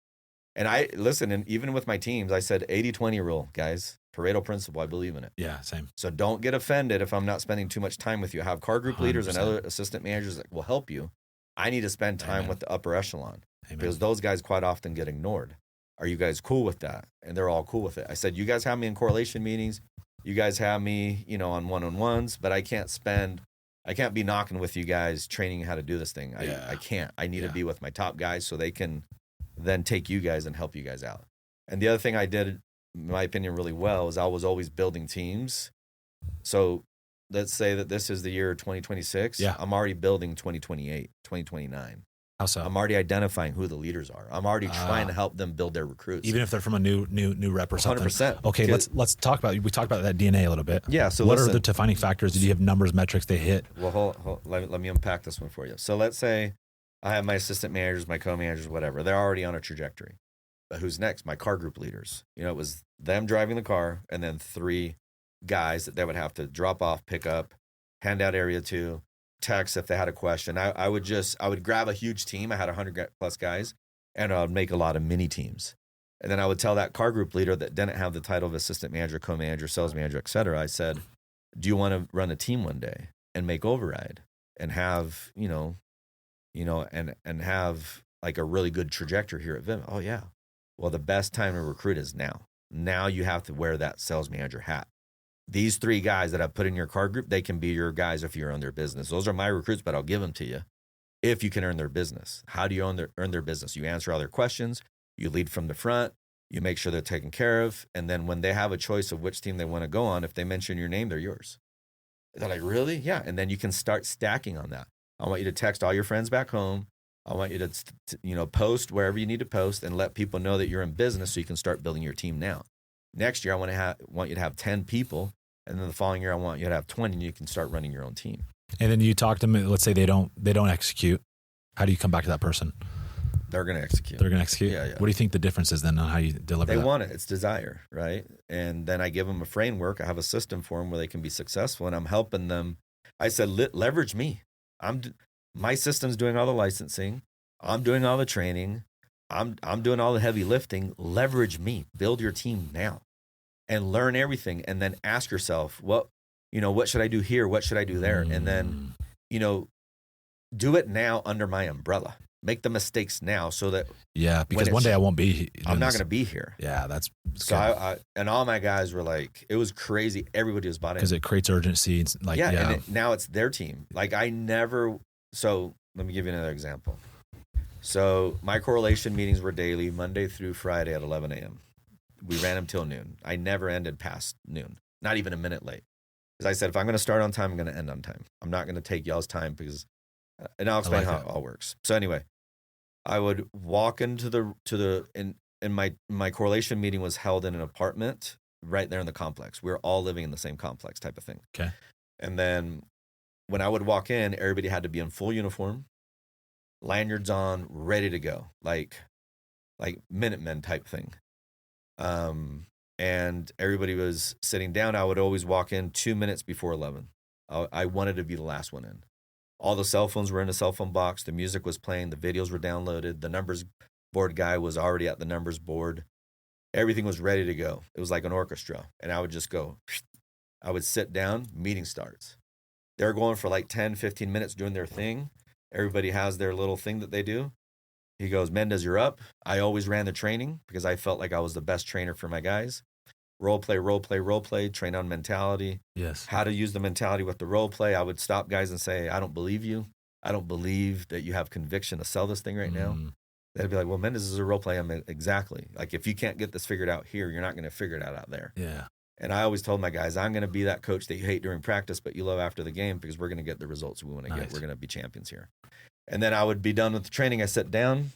And I listen, and even with my teams, I said 80-20 rule, guys. Pareto principle, I believe in it. Yeah, same. So don't get offended if I'm not spending too much time with you. I have car group leaders 100%. And other assistant managers that will help you. I need to spend time with the upper echelon. Amen. Because those guys quite often get ignored. Are you guys cool with that? And they're all cool with it. I said, you guys have me in correlation meetings. You guys have me, on one-on-ones, but I can't be knocking with you guys training how to do this thing. I can't. I need to be with my top guys so they can then take you guys and help you guys out. And the other thing I did, in my opinion, really well is I was always building teams. So let's say that this is the year 2026. Yeah. I'm already building 2028, 2029. How so? I'm already identifying who the leaders are. I'm already trying to help them build their recruits. Even if they're from a new rep or something. 100%. Okay, let's talk about, we talked about that DNA a little bit. Yeah. So what are the defining factors? Did you have numbers, metrics they hit? Well, let me unpack this one for you. So let's say I have my assistant managers, my co-managers, whatever. They're already on a trajectory. But who's next? My car group leaders. It was them driving the car and then 3 guys that they would have to drop off, pick up, hand out area 2, text if they had a question. I would grab a huge team. I had 100 plus guys, and I would make a lot of mini teams. And then I would tell that car group leader that didn't have the title of assistant manager, co-manager, sales manager, et cetera. I said, do you want to run a team one day and make override and have, and have like a really good trajectory here at Vivint? Oh yeah. Well, the best time to recruit is now. Now you have to wear that sales manager hat. These 3 guys that I put in your car group, they can be your guys if you earn their business. Those are my recruits, but I'll give them to you if you can earn their business. How do you earn their business? You answer all their questions. You lead from the front. You make sure they're taken care of. And then when they have a choice of which team they want to go on, if they mention your name, they're yours. They're like, really? Yeah. And then you can start stacking on that. I want you to text all your friends back home. I want you to, post wherever you need to post and let people know that you're in business so you can start building your team now. Next year, I want you to have 10 people. And then the following year, I want you to have 20 and you can start running your own team. And then you talk to them, let's say they don't execute. How do you come back to that person? They're going to execute. They're going to execute? Yeah. What do you think the difference is then on how you deliver They that? want it. It's desire, right? And then I give them a framework. I have a system for them where they can be successful, and I'm helping them. I said, leverage me. My system's doing all the licensing. I'm doing all the training. I'm doing all the heavy lifting. Leverage me. Build your team now and learn everything. And then ask yourself, what should I do here? What should I do there? And then, do it now under my umbrella. Make the mistakes now so that because one day I won't be. I'm not going to be here. Yeah, that's so. I and all my guys were like, it was crazy. Everybody was bought in because it creates urgency. And now it's their team. Like So let me give you another example. So my correlation meetings were daily, Monday through Friday at 11 a.m. We ran them till noon. I never ended past noon, not even a minute late. Because I said, if I'm going to start on time, I'm going to end on time. I'm not going to take y'all's time because, and I'll explain how it all works. So anyway, I would walk into my correlation meeting was held in an apartment right there in the complex. We were all living in the same complex type of thing. Okay. And then when I would walk in, everybody had to be in full uniform, lanyards on, ready to go, like Minutemen type thing. And everybody was sitting down. I would always walk in 2 minutes before 11. I wanted to be the last one in. All the cell phones were in a cell phone box. The music was playing. The videos were downloaded. The numbers board guy was already at the numbers board. Everything was ready to go. It was like an orchestra. And I would just go. I would sit down. Meeting starts. They're going for like 10, 15 minutes doing their thing. Everybody has their little thing that they do. He goes, Mendez, you're up. I always ran the training because I felt like I was the best trainer for my guys. Role play, train on mentality. Yes. How to use the mentality with the role play. I would stop guys and say, I don't believe you. I don't believe that you have conviction to sell this thing right now. They'd be like, well, Mendez is a role play. Exactly. Like, if you can't get this figured out here, you're not going to figure it out there. Yeah. And I always told my guys, I'm going to be that coach that you hate during practice, but you love after the game because we're going to get the results we want to get. We're going to be champions here. And then I would be done with the training. I sit down,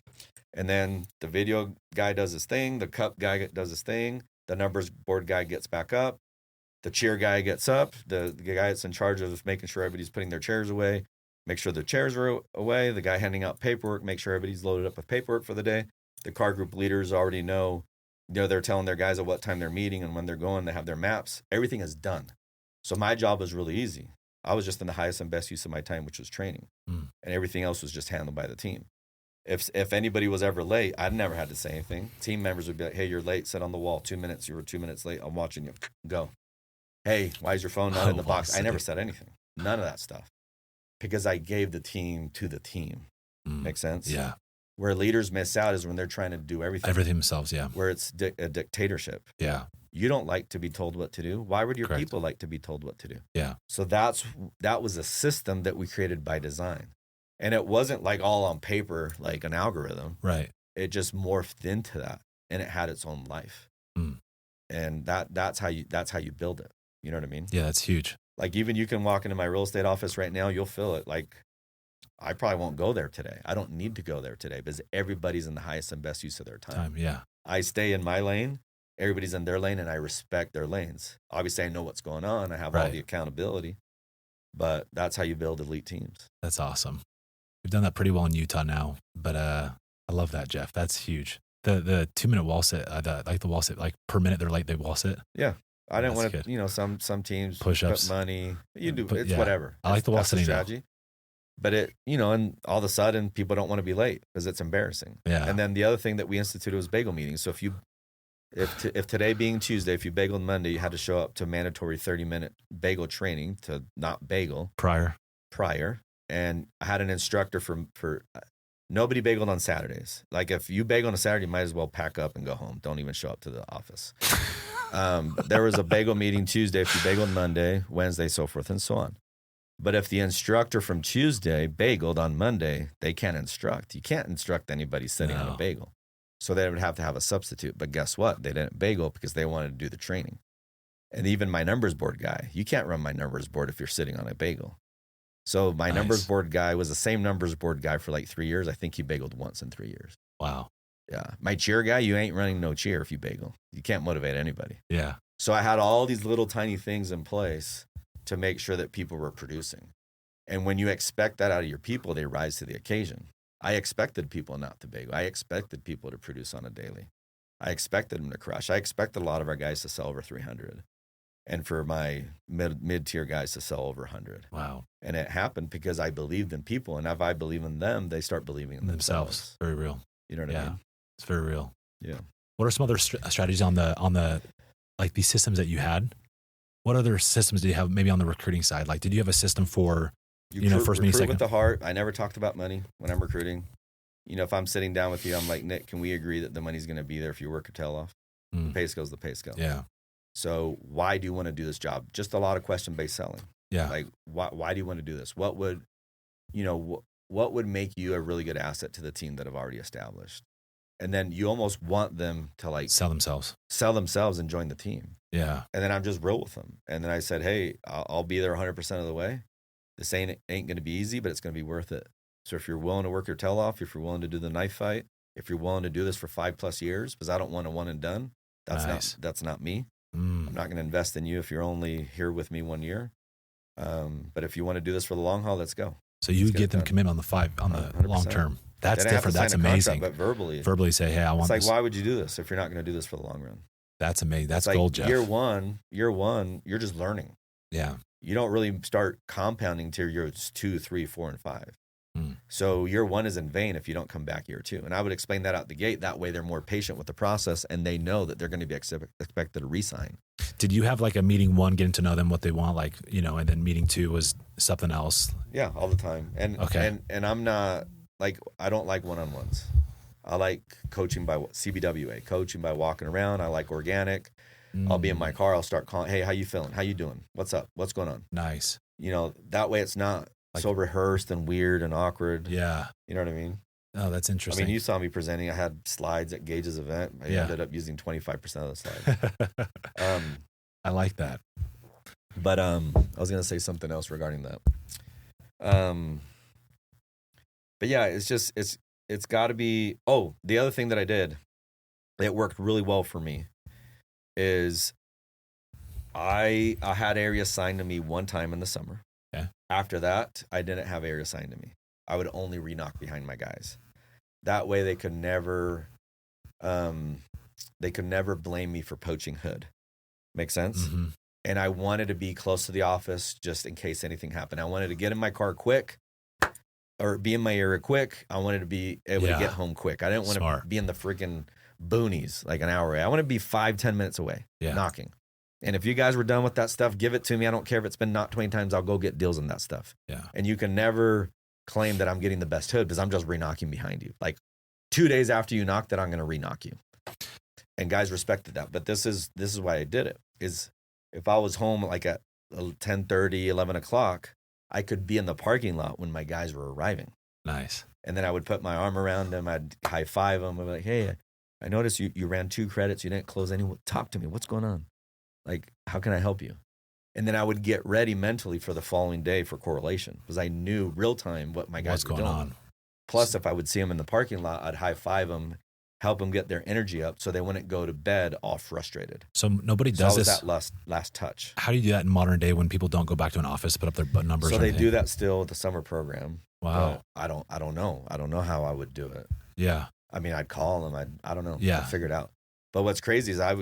and then the video guy does his thing. The cup guy does his thing. The numbers board guy gets back up. The cheer guy gets up. The guy that's in charge of making sure everybody's putting their chairs away, make sure their chairs are away. The guy handing out paperwork, make sure everybody's loaded up with paperwork for the day. The car group leaders already know, they're telling their guys at what time they're meeting and when they're going. They have their maps. Everything is done. So my job was really easy. I was just in the highest and best use of my time, which was training. And everything else was just handled by the team. If anybody was ever late, I never had to say anything. Team members would be like, hey, you're late. Sit on the wall. 2 minutes. You were 2 minutes late. I'm watching you. Go. Hey, why is your phone not in the box? I never said anything. None of that stuff. Because I gave the team to the team. Make sense? Yeah. Where leaders miss out is when they're trying to do everything themselves, yeah. Where it's a dictatorship. Yeah. You don't like to be told what to do. Why would your people like to be told what to do? Yeah. So that was a system that we created by design. And it wasn't like all on paper, like an algorithm. Right. It just morphed into that, and it had its own life. And that's how you build it. You know what I mean? Yeah, that's huge. Like, even you can walk into my real estate office right now, you'll feel it. Like, I probably won't go there today. I don't need to go there today because everybody's in the highest and best use of their time. Yeah. I stay in my lane. Everybody's in their lane, and I respect their lanes. Obviously, I know what's going on. I have all the accountability, but that's how you build elite teams. That's awesome. We've done that pretty well in Utah now, but I love that, Jeff. That's huge. The 2 minute wall sit, the wall sit, like per minute they're late, they wall sit. Yeah. I didn't want to, some teams push ups, put money. You do, it's whatever. I like the wall sitting strategy. But and all of a sudden people don't want to be late because it's embarrassing. Yeah. And then the other thing that we instituted was bagel meetings. So if today being Tuesday, if you bageled Monday, you had to show up to mandatory 30-minute bagel training to not bagel prior. And I had an instructor for nobody bageled on Saturdays. Like if you bagel on a Saturday, you might as well pack up and go home. Don't even show up to the office. There was a bagel meeting Tuesday if you bageled Monday, Wednesday, so forth and so on. But if the instructor from Tuesday bageled on Monday, they can't instruct. You can't instruct anybody sitting on a bagel. So they would have to have a substitute. But guess what? They didn't bagel because they wanted to do the training. And even my numbers board guy, you can't run my numbers board if you're sitting on a bagel. So my numbers board guy was the same numbers board guy for like 3 years. I think he bageled once in 3 years. Wow. Yeah. My cheer guy, you ain't running no cheer if you bagel. You can't motivate anybody. Yeah. So I had all these little tiny things in place to make sure that people were producing. And when you expect that out of your people, they rise to the occasion. I expected people not to bagel. I expected people to produce on a daily. I expected them to crush. I expected a lot of our guys to sell over 300. And for my mid-tier guys to sell over 100. Wow. And it happened because I believed in people. And if I believe in them, they start believing in themselves. Very real. You know what I mean? It's very real. Yeah. What are some other strategies on the like these systems that you had? What other systems do you have maybe on the recruiting side? Like, did you have a system for, first meeting, second? With the heart. I never talked about money when I'm recruiting. If I'm sitting down with you, I'm like, Nick, can we agree that the money's going to be there if you work your tail off? The pay scale's the pay scale. Yeah. So why do you want to do this job? Just a lot of question-based selling. Yeah. Like, why do you want to do this? What would make you a really good asset to the team that have already established? And then you almost want them to like sell themselves and join the team. Yeah. And then I'm just real with them. And then I said, hey, I'll be there 100% of the way. This ain't going to be easy, but it's going to be worth it. So if you're willing to work your tail off, if you're willing to do the knife fight, if you're willing to do this for 5+ years, because I don't want a one and done, that's not me. I'm not going to invest in you if you're only here with me 1 year. But if you want to do this for the long haul, let's go. So you get them commitment on the long term. That's different. That's amazing. But verbally say, hey, I want this. It's like, why would you do this if you're not going to do this for the long run? That's amazing. That's like gold, Jeff. Year one, you're just learning. Yeah. You don't really start compounding till years 2, 3, 4, and 5. So year 1 is in vain if you don't come back year 2. And I would explain that out the gate. That way they're more patient with the process and they know that they're going to be expected to re-sign. Did you have like a meeting 1, getting to know them, what they want, like, and then meeting 2 was something else? Yeah, all the time. And I'm not like, I don't like one-on-ones. I like coaching by CBWA, coaching by walking around. I like organic. I'll be in my car. I'll start calling, hey, how you feeling? How you doing? What's up? What's going on? Nice. That way it's not like, so rehearsed and weird and awkward. Yeah. You know what I mean? Oh, that's interesting. I mean, you saw me presenting. I had slides at Gage's event. I ended up using 25% of the slides. I like that. But I was going to say something else regarding that. But yeah, it's got to be. Oh, the other thing that I did that worked really well for me is I had area assigned to me one time in the summer. Okay. After that, I didn't have area assigned to me. I would only re-knock behind my guys. That way they could never blame me for poaching hood. Make sense? Mm-hmm. And I wanted to be close to the office just in case anything happened. I wanted to get in my car quick or be in my area quick. I wanted to be able to get home quick. I didn't want to be in the freaking boonies like an hour away. I want to be 5-10 minutes away knocking. And if you guys were done with that stuff, give it to me. I don't care if it's been knocked 20 times. I'll go get deals on that stuff. Yeah. And you can never claim that I'm getting the best hood because I'm just re-knocking behind you. Like 2 days after you knocked it, I'm going to re-knock you. And guys respected that. But this is why I did it. Is if I was home like at 10:30, 11 o'clock, I could be in the parking lot when my guys were arriving. Nice. And then I would put my arm around them. I'd high five them. I'd be like, hey, I noticed you ran 2 credits. You didn't close any. Talk to me. What's going on? Like, how can I help you? And then I would get ready mentally for the following day for correlation because I knew real time what my guys were doing. On. Plus, if I would see them in the parking lot, I'd high five them, help them get their energy up so they wouldn't go to bed all frustrated. So nobody does this. That last touch. How do you do that in modern day when people don't go back to an office, put up their numbers? So they do that still with the summer program. Wow. I don't know. I don't know how I would do it. Yeah. I mean, I'd call them. I don't know. Yeah. I'd figure it out. But what's crazy is I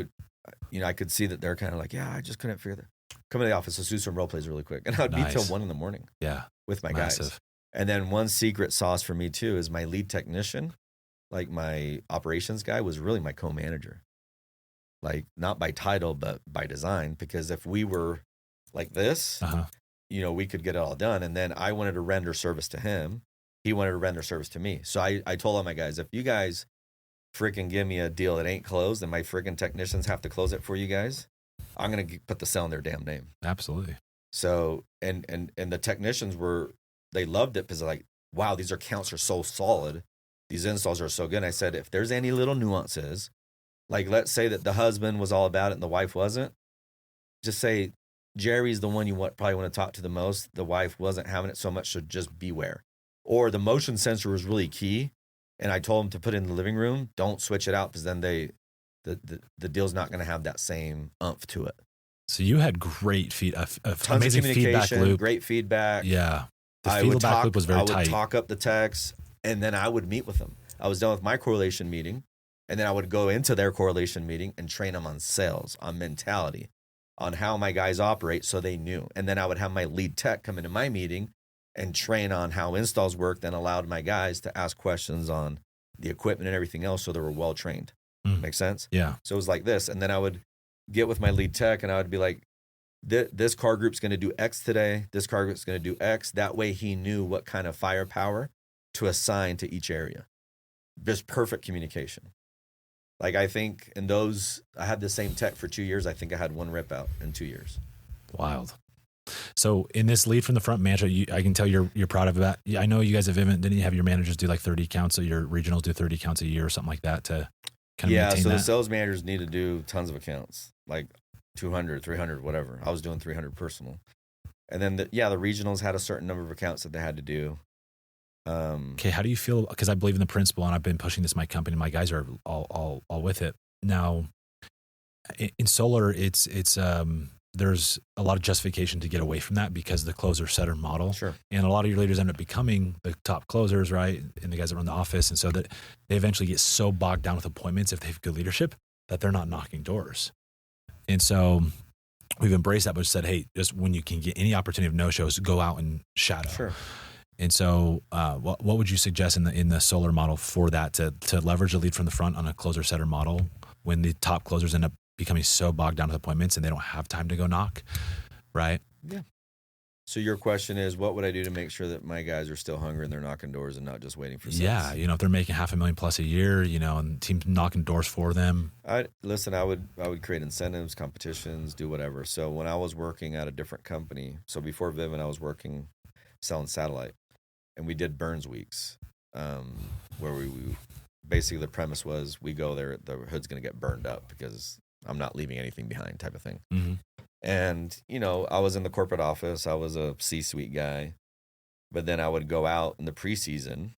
could see that they're kind of like, yeah, I just couldn't figure that. Come to the office, let's do some role plays really quick. And I'd be till 1 a.m. Yeah. with my guys. And then one secret sauce for me too is my lead technician, like my operations guy, was really my co-manager. Like not by title, but by design. Because if we were like this, we could get it all done. And then I wanted to render service to him. He wanted to render service to me. So I told all my guys, if you guys freaking give me a deal that ain't closed and my freaking technicians have to close it for you guys, I'm going to put the sale in their damn name. Absolutely. So, and the technicians they loved it because like, wow, these accounts are so solid. These installs are so good. And I said, if there's any little nuances, like let's say that the husband was all about it and the wife wasn't, just say, Jerry's the one you probably want to talk to the most. The wife wasn't having it so much, so just beware. Or the motion sensor was really key, and I told him to put it in the living room. Don't switch it out because then the deal's not going to have that same oomph to it. So you had great tons amazing of feedback loop. Great feedback. Yeah, the feedback loop was very tight. I would talk up the techs, and then I would meet with them. I was done with my correlation meeting, and then I would go into their correlation meeting and train them on sales, on mentality, on how my guys operate so they knew. And then I would have my lead tech come into my meeting and train on how installs work, then allowed my guys to ask questions on the equipment and everything else so they were well trained. Make sense? Yeah. So it was like this. And then I would get with my lead tech and I would be like, this car group's going to do X today. This car group's going to do X. That way he knew what kind of firepower to assign to each area. Just perfect communication. Like I think I had the same tech for 2 years. I think I had one rip out in 2 years. Wild. So in this lead from the front management, I can tell you're proud of that. I know you guys at Vivint, didn't you have your managers do like 30 accounts, or your regionals do 30 accounts a year or something like that to kind of maintain so that? The sales managers need to do tons of accounts, like 200, 300, whatever. I was doing 300 personal. And then the regionals had a certain number of accounts that they had to do. Okay, how do you feel? Because I believe in the principle, and I've been pushing this in my company. My guys are all with it. Now, in solar, it's there's a lot of justification to get away from that because the closer setter model. Sure. And a lot of your leaders end up becoming the top closers, right? And the guys that run the office. And so that they eventually get so bogged down with appointments if they have good leadership that they're not knocking doors. And so we've embraced that, but said, hey, just when you can get any opportunity of no-shows, go out and shadow. Sure. And so what would you suggest in the solar model for that to leverage a lead from the front on a closer setter model when the top closers end up becoming so bogged down with appointments and they don't have time to go knock, right? Yeah. So your question is, what would I do to make sure that my guys are still hungry and they're knocking doors and not just waiting for sales? Yeah, if they're making $500,000 plus a year, and teams knocking doors for them. I would create incentives, competitions, do whatever. So when I was working at a different company, so before Vivint, I was working selling satellite, and we did Burns weeks, where we basically the premise was we go there, the hood's going to get burned up because I'm not leaving anything behind, type of thing. Mm-hmm. And, I was in the corporate office. I was a C-suite guy. But then I would go out in the preseason,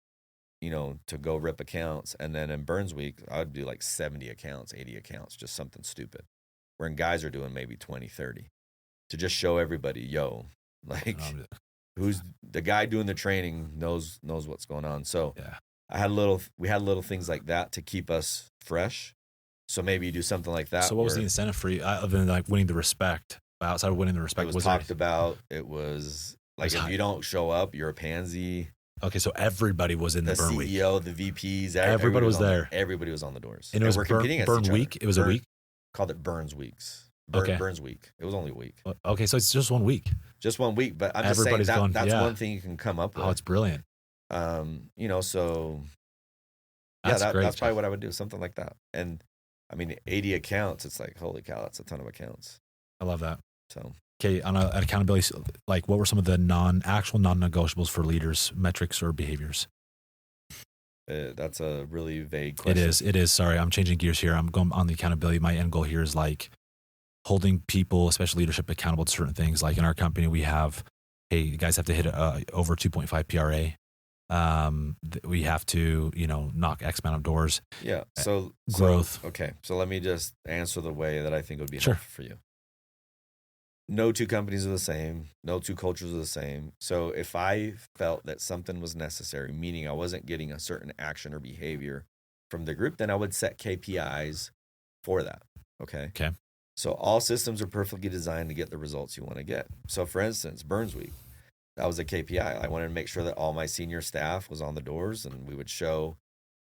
to go rip accounts. And then in Burns Week, I would do like 70 accounts, 80 accounts, just something stupid. Wherein guys are doing maybe 20, 30. To just show everybody, who's the guy doing the training knows what's going on. So yeah. we had little things like that to keep us fresh. So maybe you do something like that. So what was the incentive for you other than like winning the respect? Outside of winning the respect, it was talked about. It was like, if you don't show up, you're a pansy. Okay, so everybody was in the Burn Week. The CEO, the VPs, everybody was there. Everybody was on the doors. And it was Burn Week. It was a week. Called it Burns Weeks. Burns Week. It was only a week. Okay, so it's just 1 week. Just 1 week, but I'm just saying that's one thing you can come up with. Oh, it's brilliant. So that's great. That's probably what I would do, something like that. And 80 accounts, it's like, holy cow, that's a ton of accounts. I love that. So, okay, on an accountability, like what were some of the non-negotiables for leaders, metrics or behaviors? That's a really vague question. It is. Sorry, I'm changing gears here. I'm going on the accountability. My end goal here is like holding people, especially leadership, accountable to certain things. Like in our company, we have, hey, you guys have to hit over 2.5 PRA. We have to, knock X amount of doors. Yeah. So growth. Okay. So let me just answer the way that I think would be sure. helpful for you. No two companies are the same. No two cultures are the same. So if I felt that something was necessary, meaning I wasn't getting a certain action or behavior from the group, then I would set KPIs for that. Okay. Okay. So all systems are perfectly designed to get the results you want to get. So for instance, Burns Week. That was a KPI. I wanted to make sure that all my senior staff was on the doors, and we would show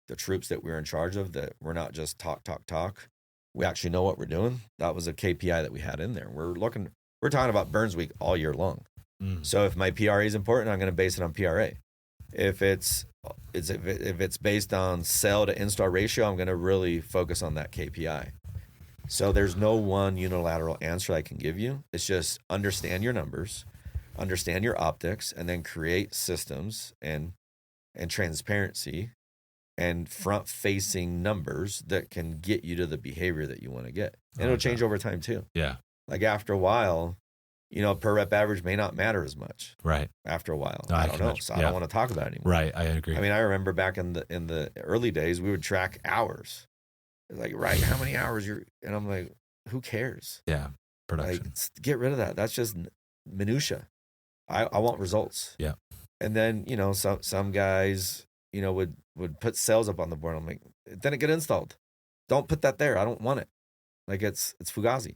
the troops that we're in charge of that we're not just talk. We actually know what we're doing. That was a KPI that we had in there. We're talking about Burns Week all year long. So if my PRA is important, I'm going to base it on PRA. If it's based on sell to install ratio, I'm going to really focus on that KPI. So there's no one unilateral answer I can give you. It's just understand your numbers, understand your optics, and then create systems and transparency and front-facing numbers that can get you to the behavior that you want to get. And it'll change over time too. Yeah. Like after a while, per rep average may not matter as much. Right. After a while. No, I don't know. So I don't want to talk about it anymore. Right. I agree. I mean, I remember back in the early days, we would track hours. Like, right, how many hours and I'm like, who cares? Yeah. Production. Like, get rid of that. That's just minutia. I want results. Yeah. And then, some guys, would put sales up on the board. I'm like, it didn't get installed. Don't put that there. I don't want it. Like it's Fugazi.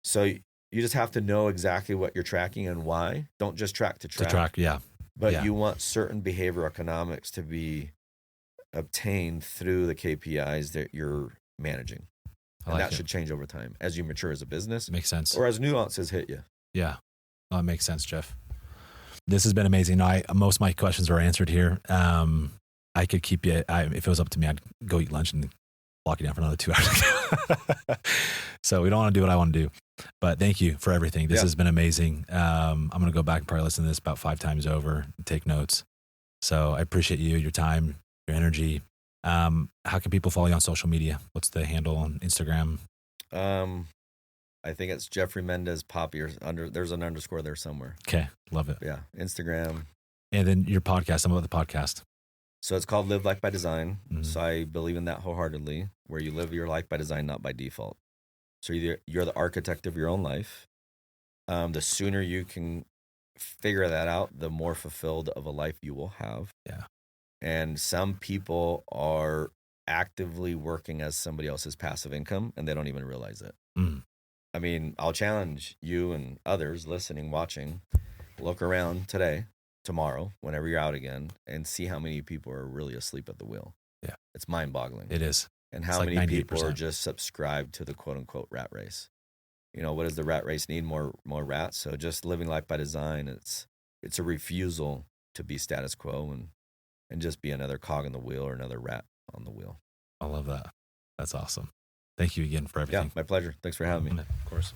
So you just have to know exactly what you're tracking and why. Don't just track to track. To track, yeah. But you want certain behavioral economics to be obtained through the KPIs that you're managing. And that should change over time as you mature as a business. Makes sense. Or as nuances hit you. Yeah. Well, that makes sense, Jeff. This has been amazing. Most of my questions were answered here. I could keep you. If it was up to me, I'd go eat lunch and lock you down for another 2 hours. So we don't want to do what I want to do. But thank you for everything. This has been amazing. I'm going to go back and probably listen to this about 5 times over and take notes. So I appreciate you, your time, your energy. How can people follow you on social media? What's the handle on Instagram? I think it's Jeffrey Mendez Poppy there's an underscore there somewhere. Okay. Love it. Yeah. Instagram. And then your podcast. I'm about the podcast. So it's called Live Life by Design. Mm-hmm. So I believe in that wholeheartedly, where you live your life by design, not by default. So you're the architect of your own life. The sooner you can figure that out, the more fulfilled of a life you will have. Yeah. And some people are actively working as somebody else's passive income, and they don't even realize it. Mm. I mean, I'll challenge you and others listening, watching, look around today, tomorrow, whenever you're out again, and see how many people are really asleep at the wheel. Yeah. It's mind-boggling. It is. And how many people are just subscribed to the quote-unquote rat race. What does the rat race need? More rats. So just living life by design, it's a refusal to be status quo and just be another cog in the wheel or another rat on the wheel. I love that. That's awesome. Thank you again for everything. Yeah, my pleasure. Thanks for having me. Of course.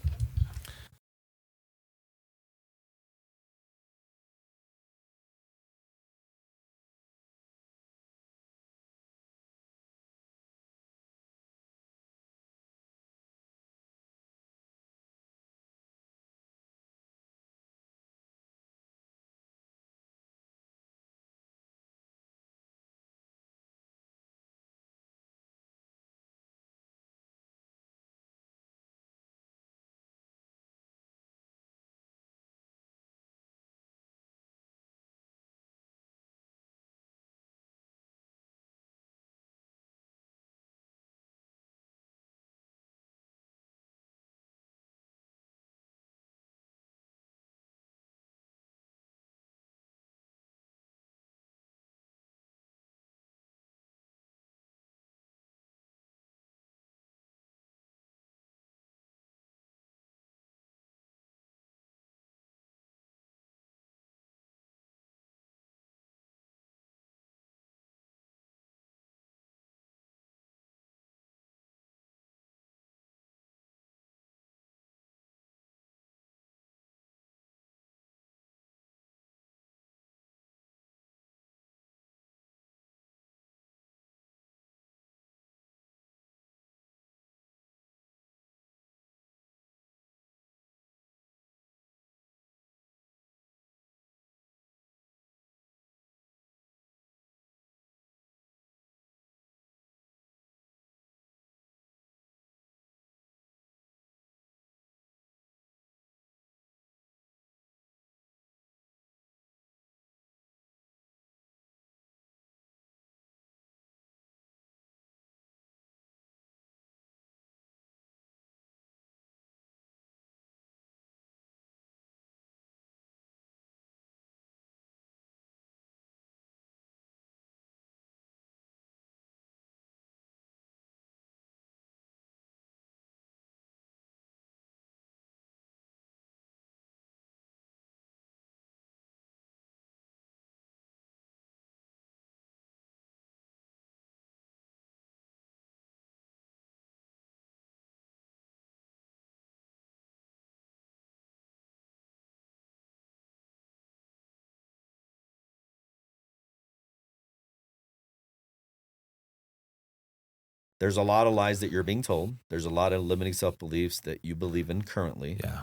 There's a lot of lies that you're being told. There's a lot of limiting self-beliefs that you believe in currently. Yeah.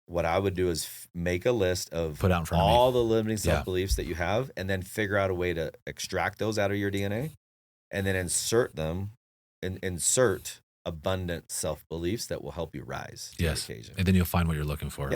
What I would do is make a list of Put out in front all of me. the limiting self-beliefs that you have, and then figure out a way to extract those out of your DNA, and then insert abundant self-beliefs that will help you rise to the occasion. And then you'll find what you're looking for. Yeah.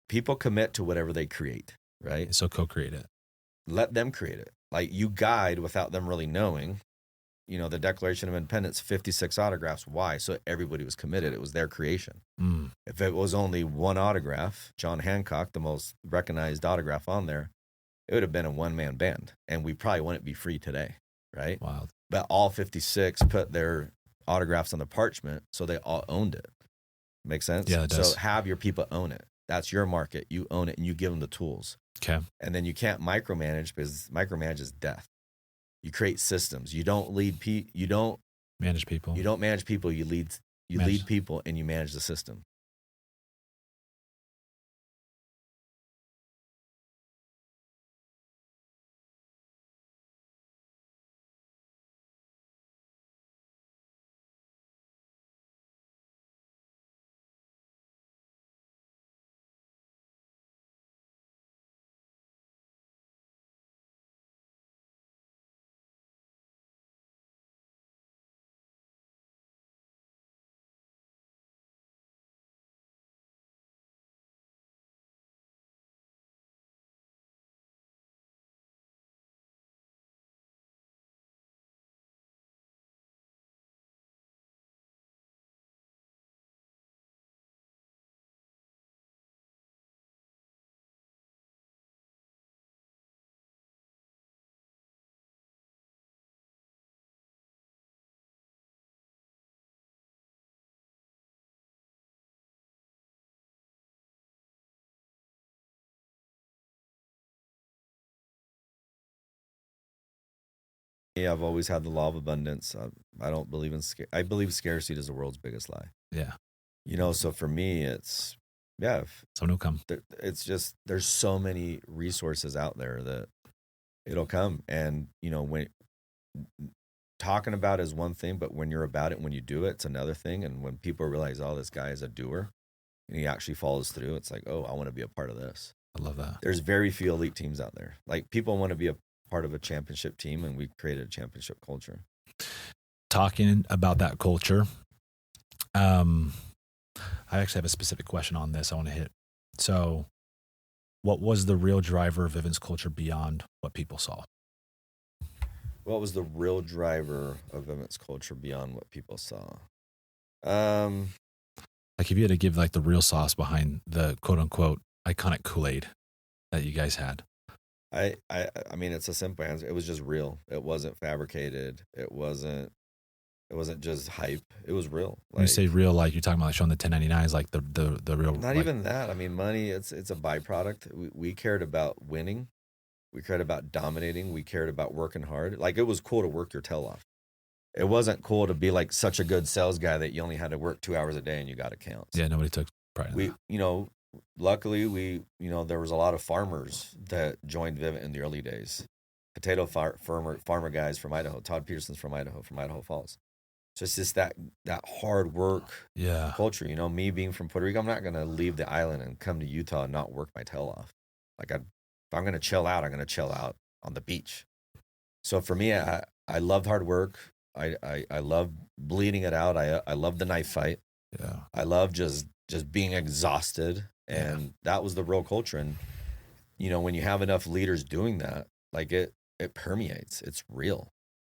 People commit to whatever they create, right? So co-create it. Let them create it. Like, you guide without them really knowing. You know, the Declaration of Independence, 56 autographs. Why? So everybody was committed. It was their creation. If it was only one autograph, John Hancock, the most recognized autograph on there, it would have been a one-man band, and we probably wouldn't be free today, right? Wild. But all 56 put their autographs on the parchment, so they all owned it. Make sense? Yeah, it does. So have your people own it. That's your market. You own it, and you give them the tools. Okay. And then you can't micromanage, because micromanage is death. You create systems. You don't lead you don't manage people. You don't manage people. You lead people, and you manage the system. Yeah, I've always had the law of abundance. I don't believe in I believe scarcity is the world's biggest lie. Yeah. You know, so for me, it's, yeah. Someone will come. It's just, there's so many resources out there that it'll come. And, you know, when talking about it is one thing, but when you're about it, when you do it, it's another thing. And when people realize, oh, this guy is a doer, and he actually follows through, it's like, oh, I want to be a part of this. I love that. There's very few elite teams out there. Like, people want to be a part of a championship team, and we created a championship culture. Talking about that culture, I actually have a specific question on this I want to hit. So, what was the real driver of Vivint's culture beyond what people saw? What was the real driver of Vivint's culture beyond what people saw? Like, if you had to give like the real sauce behind the quote unquote iconic Kool-Aid that you guys had. I mean, it's a simple answer. It was just real. It wasn't fabricated. It wasn't just hype. It was real. When you say real, like you're talking about like showing the 1099s, like the real. Not even that. I mean, money. It's a byproduct. We cared about winning. We cared about dominating. We cared about working hard. Like, it was cool to work your tail off. It wasn't cool to be like such a good sales guy that you only had to work 2 hours a day and you got accounts. Yeah, nobody took pride in that. You know, luckily there was a lot of farmers that joined Vivint in the early days. Potato farmer guys from Idaho. Todd Peterson's from Idaho Falls. So it's just that hard work culture. You know, me being from Puerto Rico, I'm not going to leave the island and come to Utah and not work my tail off. Like, if I'm going to chill out, I'm going to chill out on the beach. So for me, I loved hard work. I love bleeding it out. I love the knife fight. Yeah. I love just being exhausted. And that was the real culture. And you know, when you have enough leaders doing that, like it permeates. It's real.